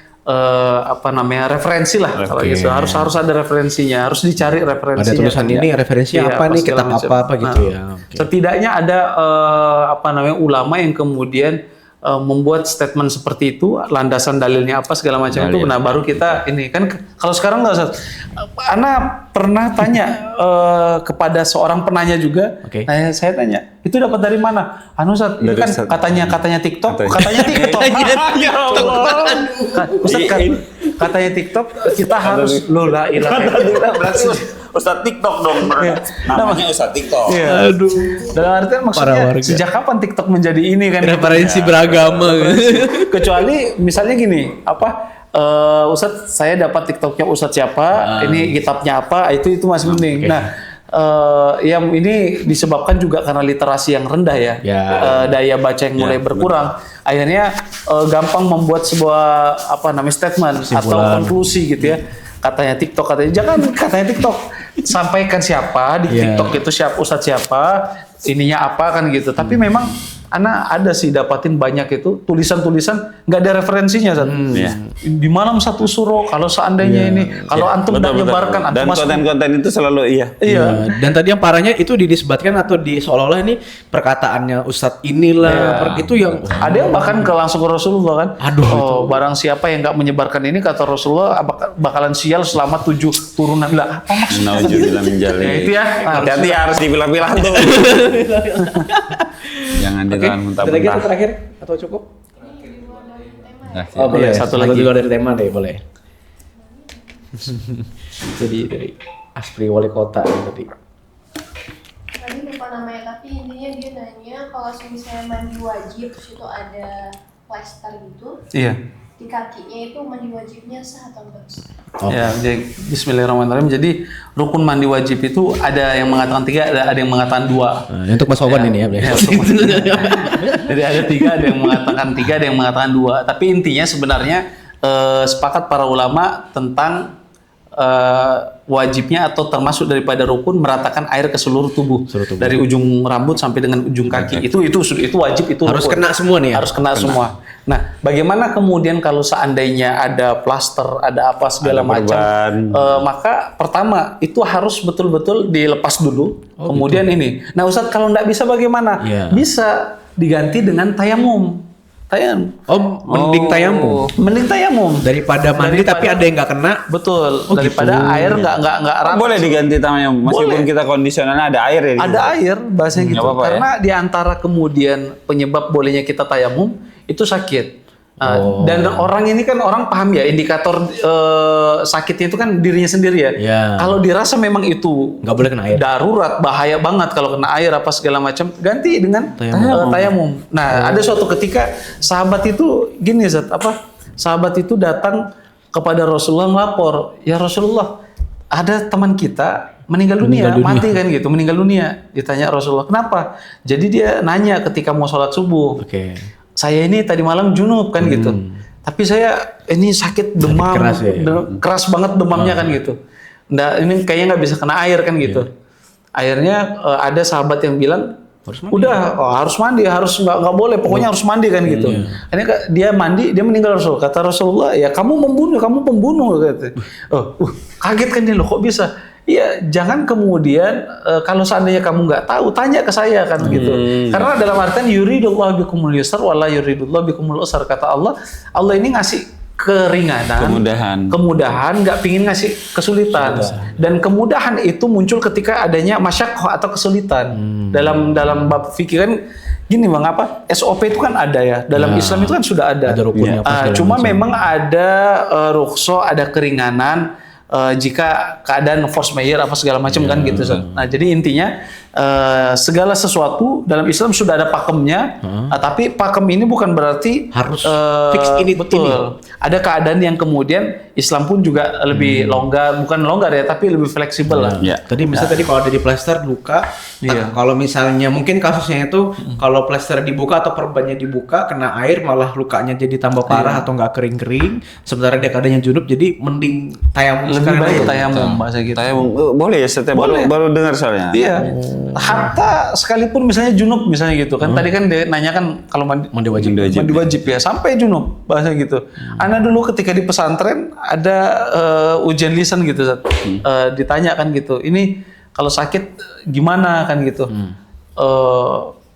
apa namanya referensi lah. Kalau gitu harus ada referensinya, harus dicari referensinya. Ada tulisan ini referensinya Iya, apa nih, segala kitab macam. apa gitu ya. Oke. Setidaknya ada apa namanya ulama yang kemudian membuat statement seperti itu, landasan dalilnya apa segala macam itu. Nah baru kita ini kan kalau sekarang nggak usah. Ana pernah tanya kepada seorang penanya juga. Oke. Nah, saya tanya itu dapat dari mana? Ustaz, itu Dari kan Ustaz. katanya TikTok, Katanya. katanya TikTok. Ya Allah. Ustaz katanya TikTok kita harus la ilaha illallah. Berarti Ustaz TikTok dong. Namanya Ustaz TikTok. Iya. Aduh. Dalam artian Para maksudnya warga. sejak kapan TikTok menjadi ini kan? Referensi beragama. Kecuali misalnya gini, Ustadz saya dapat TikToknya Ustadz siapa, ini kitabnya apa, itu masih penting. Nah, yang ini disebabkan juga karena literasi yang rendah ya, daya baca yang mulai berkurang. Akhirnya gampang membuat sebuah statement atau konklusi gitu ya. Katanya TikTok, jangan katanya TikTok. sampaikan siapa di Iya. TikTok itu siapa ustadz siapa, ininya apa kan gitu. Tapi memang Ana ada sih dapatin banyak itu tulisan-tulisan nggak ada referensinya Zat. Iya. Di malam satu suro kalau seandainya ini kalau antum tidak menyebarkan Dan antum masuk. konten-konten itu selalu iya. Iya. Dan tadi yang parahnya itu didisbatkan atau seolah-olah ini perkataannya Ustadz inilah itu yang Ada yang bahkan ke langsung ke Rasulullah kan. Aduh, itu. Barang siapa yang nggak menyebarkan ini kata Rasulullah bakalan sial selama 7 turunan. Lah, apa maksudnya? Nauzubillah min dzalik. Ya, itu ya. Hati-hati harus dipilah-pilah tuh. Jangan Oke, ditelan ada lagi mentah-mentah. yang terakhir atau cukup? Nah, Oh boleh, Iya, satu lagi dari tema deh boleh. Jadi dari Aspri Wali Kota tadi. Tadi lupa namanya, tapi intinya dia nanya kalau misalnya mandi wajib terus itu ada plester gitu Iya. di kakinya, itu mandi wajibnya sah atau enggak? Ya, jadi Bismillahirrahmanirrahim. Jadi rukun mandi wajib itu ada yang mengatakan 3, ada yang mengatakan 2. Nah, untuk Mas Wawan ini ya. Jadi ada 3, ada yang mengatakan 3, ada yang mengatakan 2. Tapi intinya sebenarnya sepakat para ulama tentang wajibnya atau termasuk daripada rukun meratakan air ke seluruh tubuh. Dari ujung rambut sampai dengan ujung kaki. Itu wajib, itu Harus rukun. kena semua nih ya? Harus kena semua. Nah, bagaimana kemudian kalau seandainya ada plaster, ada apa segala Ada macam, perban. maka pertama itu harus betul-betul dilepas dulu. Kemudian ini. Nah, Ustadz kalau nggak bisa bagaimana? Iya. Bisa diganti dengan tayamum. Mending tayamum Mending tayamum. daripada mandi tapi ada yang nggak kena. Betul. Oh, daripada gitu. air nggak rata. Boleh diganti tamanya meskipun kita kondisionalnya ada air ya. Ada air bahasanya gitu. Nggak apa-apa, Karena di antara kemudian penyebab bolehnya kita tayamum itu sakit. Dan orang ini kan orang paham ya indikator sakitnya itu kan dirinya sendiri ya. Ya. Kalau dirasa memang itu Nggak boleh kena air. darurat, bahaya banget kalau kena air apa segala macam, ganti dengan tayamum. Nah, ada suatu ketika sahabat itu gini Zat, sahabat itu datang kepada Rasulullah melapor, "Ya Rasulullah, ada teman kita meninggal dunia, mati kan gitu, meninggal dunia." Ditanya Rasulullah, "Kenapa?" Jadi dia nanya ketika mau sholat subuh. Oke. Saya ini tadi malam junub kan gitu. Tapi saya ini sakit demam, keras ya? keras banget demamnya kan gitu. Nggak, ini kayaknya nggak bisa kena air kan gitu. Akhirnya ada sahabat yang bilang, harus mandi, harus nggak boleh, pokoknya harus mandi kan gitu. Akhirnya dia mandi, dia meninggal Rasul. Kata Rasulullah, ya kamu pembunuh kata. Kaget kan dia, loh kok bisa? Iya, jangan kemudian kalau seandainya kamu nggak tahu, tanya ke saya kan gitu. Karena dalam artian yuridullahu bikumul yusr wala yuridullahu bikumul usr, kata Allah. Allah ini ngasih keringanan, kemudahan, nggak pingin ngasih kesulitan. Dan kemudahan itu muncul ketika adanya masyaqqah atau kesulitan. Dalam bab fikih kan gini Bang, SOP itu kan ada ya. Dalam Islam itu kan sudah ada. Ada rukunnya, Cuma memang ada rukhsah, ada keringanan jika keadaan force majeure apa segala macam kan gitu. Nah, jadi intinya segala sesuatu dalam Islam sudah ada pakemnya, tapi pakem ini bukan berarti Harus fix ini. betul. Ada keadaan yang kemudian Islam pun juga lebih longgar, bukan longgar ya, tapi lebih fleksibel lah. Ya. Tadi misalnya tadi kalau ada di plester luka, kalau misalnya mungkin kasusnya itu kalau plester dibuka atau perbannya dibuka kena air malah lukanya jadi tambah parah atau nggak kering-kering, sementara dia keadaannya junub, jadi mending tayamum Lebih sekarang baik aja. tayamum bahasa gitu. Tayamum boleh ya, setiap Boleh. baru dengar soalnya. Iya. Hatta sekalipun misalnya junub misalnya gitu kan. Tadi kan dia nanya kan kalau mandi wajib ya, sampai junub bahasa gitu. Ana dulu ketika di pesantren ada ujian lisan gitu Zat. Ditanya kan gitu. Ini kalau sakit gimana kan gitu.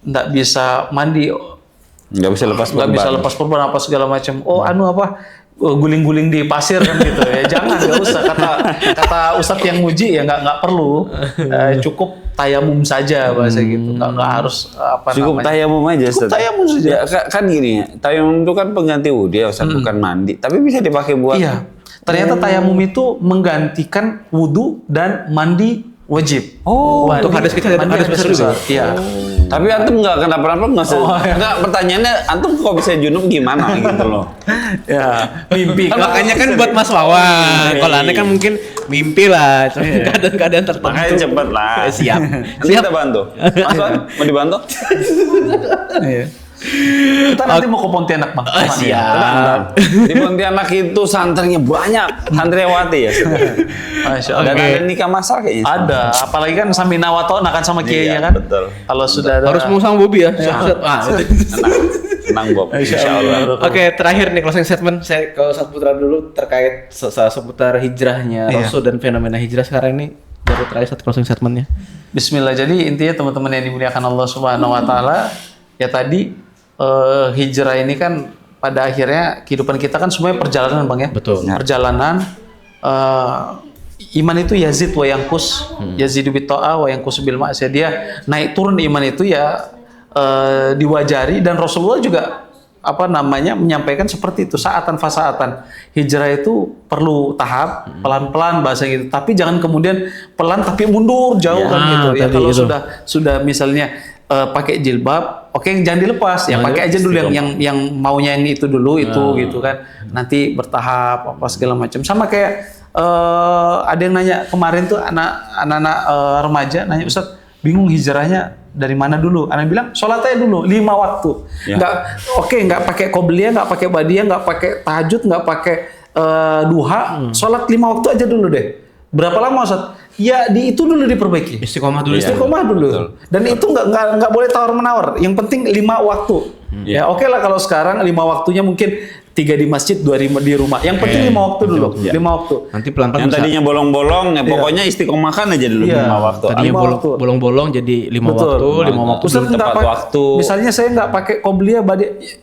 Nggak bisa mandi, Nggak bisa lepas perban apa segala macam. Guling-guling di pasir kan gitu ya. Jangan, nggak usah. Kata Ustadz yang muji ya nggak perlu. Cukup tayamum saja bahasa gitu. Nggak harus Cukup tayamum aja. Cukup tayamum saja. Ya, kan gini, tayamum itu kan pengganti wudhu ya Ustaz, bukan mandi. Tapi bisa dipakai buat. Iya. Ternyata tayamum itu menggantikan wudhu dan mandi wajib. Untuk hadas kecil dan hadas besar juga. Iya. Tapi antum nggak kenapa-napa nggak sih? Nggak, pertanyaannya antum kok bisa junub gimana gitu loh? Ya, mimpi. Makanya kan buat Mas Wawan. Kalau aneh kan mungkin mimpi lah, keadaan-keadaan tertentu. Makanya cepet lah. Siap. Nanti kita bantu. Mas Wan, mau dibantu? Iya. Kita nanti mau ke Pontianak Bang. Siap. Di Pontianak itu santrinya banyak, santriwati ya. Masya Allah. Dan ada nikah masal kayaknya. Ada, apalagi kan sambil nawatona kan sama kiai Iya, ya kan. betul. Kalau sudah ada. Harus mau sama Bobi ya. Siap-siap. Tenang Bob, insya Allah. Oke, terakhir nih closing statement saya ke Ustadz Putra dulu terkait seputar hijrahnya Rasul dan fenomena hijrah sekarang ini. Baru terakhir satu closing statementnya. Bismillah. Jadi intinya teman-teman yang dimuliakan Allah Subhanahu Wa Taala, ya tadi hijrah ini kan pada akhirnya kehidupan kita kan semuanya perjalanan Bang ya. Betul. Perjalanan. Iman itu yazid wa yanqus, yazidu bit ta'ah wa yanqus bil ma'siyah. Dia naik turun iman itu ya diwajari, dan Rasulullah juga menyampaikan seperti itu, saatan fasaatan. Hijrah itu perlu tahap, pelan-pelan bahasa gitu. Tapi jangan kemudian pelan tapi mundur jauh kan gitu. Ya kalau itu. sudah misalnya pakai jilbab, oke jangan dilepas, ya pakai aja dulu yang maunya yang itu dulu itu gitu kan. Nanti bertahap apa segala macam. Sama kayak ada yang nanya kemarin tuh anak-anak remaja nanya, Ustadz bingung hijrahnya dari mana dulu? Anak bilang sholat aja dulu 5 waktu. Ya. Nggak pakai qobliyah, nggak pakai badiyah, nggak pakai tahajud, nggak pakai duha. Sholat 5 waktu aja dulu deh. Berapa lama Ustaz? Ya itu dulu diperbaiki. Istiqomah dulu. Istiqomah dulu. Betul. Dan itu nggak boleh tawar menawar. Yang penting 5 waktu. Ya oke lah kalau sekarang 5 waktunya mungkin 3 di masjid, 2 di rumah. Yang penting 5 waktu dulu. 5 waktu. Nanti pelan-pelan. Yang tadinya bolong-bolong, ya pokoknya istiqomahkan aja dulu 5 waktu. Tadinya bolong-bolong jadi 5 waktu, 5 waktu. Ustaz nggak pakai waktu. Misalnya saya nggak pakai qobliyah,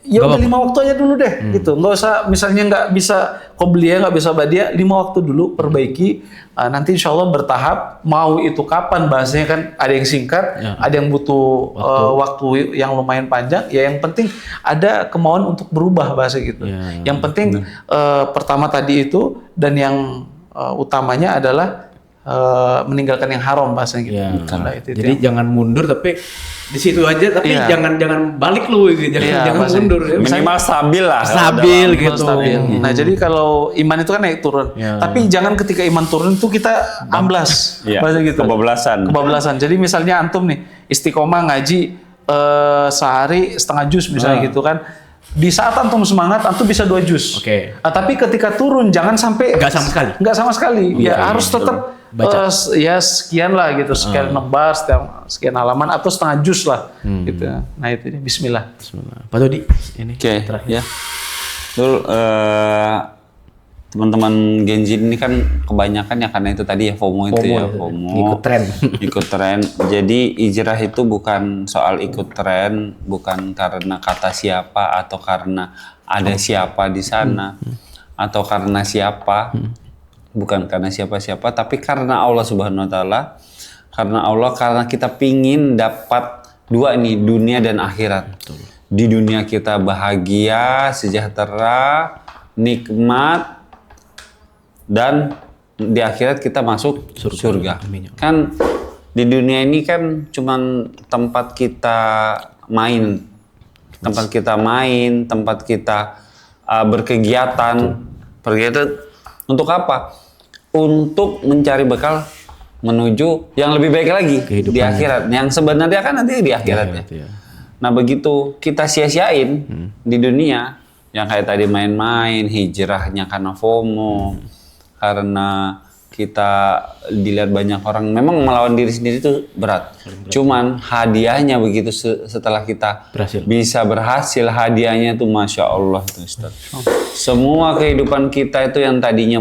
ya udah 5 waktu aja dulu deh, gitu. Nggak usah misalnya nggak bisa qobliyah, nggak bisa badiyah, 5 waktu dulu perbaiki. Nanti insya Allah bertahap. Mau itu kapan bahasanya kan ada yang singkat, ada yang butuh waktu yang lumayan panjang. Ya yang penting ada kemauan untuk berubah bahasa gitu. Yang penting pertama tadi itu, dan yang utamanya adalah meninggalkan yang haram bahasanya gitu. Nah, jadi jangan mundur tapi di situ aja, tapi jangan balik lu gitu. Jangan mundur. Minimal stabil lah. Stabil gitu. Nah, jadi kalau iman itu kan naik turun. Tapi jangan ketika iman turun itu kita amblas. Bahasa gitu. Kebablasan. Jadi misalnya antum nih istiqomah ngaji sehari setengah juz misalnya gitu kan. Di saat antum semangat, antum bisa 2 juz. Tapi ketika turun jangan sampai nggak sama sekali. Harus tetap ya sekian lah gitu, sekian lembar, sekian halaman atau setengah juz lah gitu. Nah itu Bismillah. Pak Dodi ini terakhir ya. Betul, teman-teman Gen Z ini kan kebanyakan ya karena itu tadi ya FOMO ikut tren. Jadi hijrah itu bukan soal ikut tren, bukan karena kata siapa atau karena ada siapa di sana atau karena siapa. Bukan karena siapa-siapa, tapi karena Allah Subhanahu Wa Taala, karena kita pingin dapat 2 nih, dunia dan akhirat. Di dunia kita bahagia, sejahtera, nikmat, dan di akhirat kita masuk surga. Kan di dunia ini kan cuman tempat kita main, tempat kita berkegiatan. Untuk apa? Untuk mencari bekal menuju yang lebih baik lagi di akhirat. Yang sebenarnya kan nanti di akhiratnya. Nah begitu kita sia-siain di dunia, yang kayak tadi main-main, hijrahnya karena FOMO, karena kita dilihat banyak orang, memang melawan diri sendiri itu berat. Cuman hadiahnya begitu setelah kita bisa berhasil, hadiahnya itu Masya Allah tuh Ustaz. Semua kehidupan kita itu yang tadinya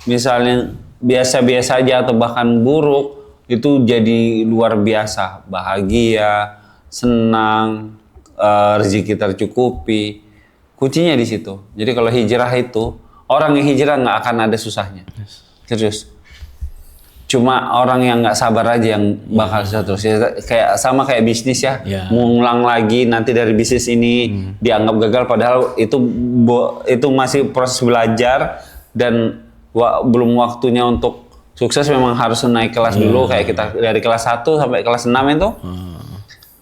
misalnya biasa-biasa aja atau bahkan buruk, itu jadi luar biasa, bahagia, senang, rezeki tercukupi. Kuncinya di situ. Jadi kalau hijrah itu, orang yang hijrah nggak akan ada susahnya. Serius. Cuma orang yang nggak sabar aja yang bakal susah terus. Sama kayak bisnis ya. Mengulang lagi nanti dari bisnis ini dianggap gagal, padahal itu masih proses belajar dan belum waktunya untuk sukses. Memang harus naik kelas dulu, kayak kita dari kelas 1 sampai kelas 6 itu.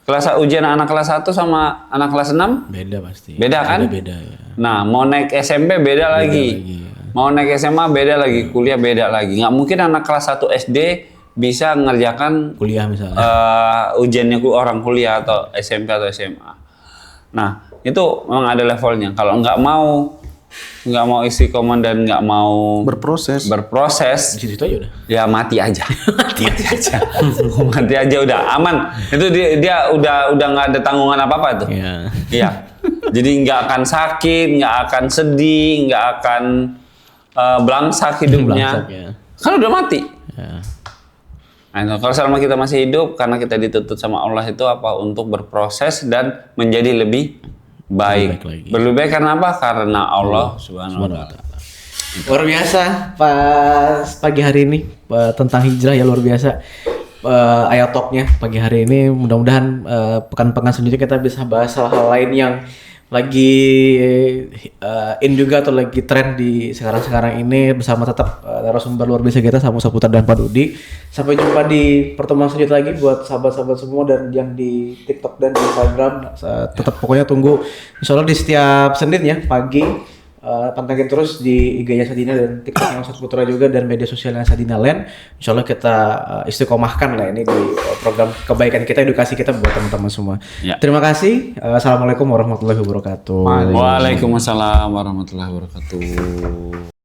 Kelas ujian anak kelas 1 sama anak kelas 6 beda pasti. Beda kan? Beda ya. Nah, mau naik SMP beda lagi. Mau naik SMA beda lagi, kuliah beda lagi. Nggak mungkin anak kelas 1 SD bisa ngerjakan kuliah misalnya. Ujiannya orang kuliah atau SMP atau SMA. Nah, itu memang ada levelnya. Kalau nggak mau istiqomah dan nggak mau Berproses. Di situ aja udah. ya mati aja. mati aja. Mati aja udah aman. Itu dia udah nggak ada tanggungan apa-apa tuh. Iya. Iya. Jadi nggak akan sakit, nggak akan sedih, nggak akan belangsak hidupnya. Belangsak, ya. Kan udah mati. Ya. Nah, kalau selama kita masih hidup, karena kita dituntut sama Allah itu apa? Untuk berproses dan menjadi lebih baik. lagi. Lebih baik karena apa? Karena Allah Subhanahu wa Ta'ala. Luar biasa pas pagi hari ini tentang hijrah ya, luar biasa. Ayat talknya pagi hari ini, mudah-mudahan pekan-pekan selanjutnya kita bisa bahas hal-hal lain yang lagi in juga atau lagi tren di sekarang ini, bersama tetap narasumber luar biasa kita sama Saputra dan Pak Dudi. Sampai jumpa di pertemuan selanjutnya lagi buat sahabat-sahabat semua dan yang di TikTok dan di Instagram. Tetap pokoknya tunggu, insya Allah di setiap Senin ya pagi. Pantengin terus di IG-nya Sadina dan TikTok-nya Saputra juga, dan media sosialnya Sadina Land. Insya Allah kita istiqomahkan lah ini di program kebaikan kita, edukasi kita buat teman-teman semua. Ya. Terima kasih. Assalamualaikum warahmatullahi wabarakatuh. Waalaikumsalam warahmatullahi wabarakatuh.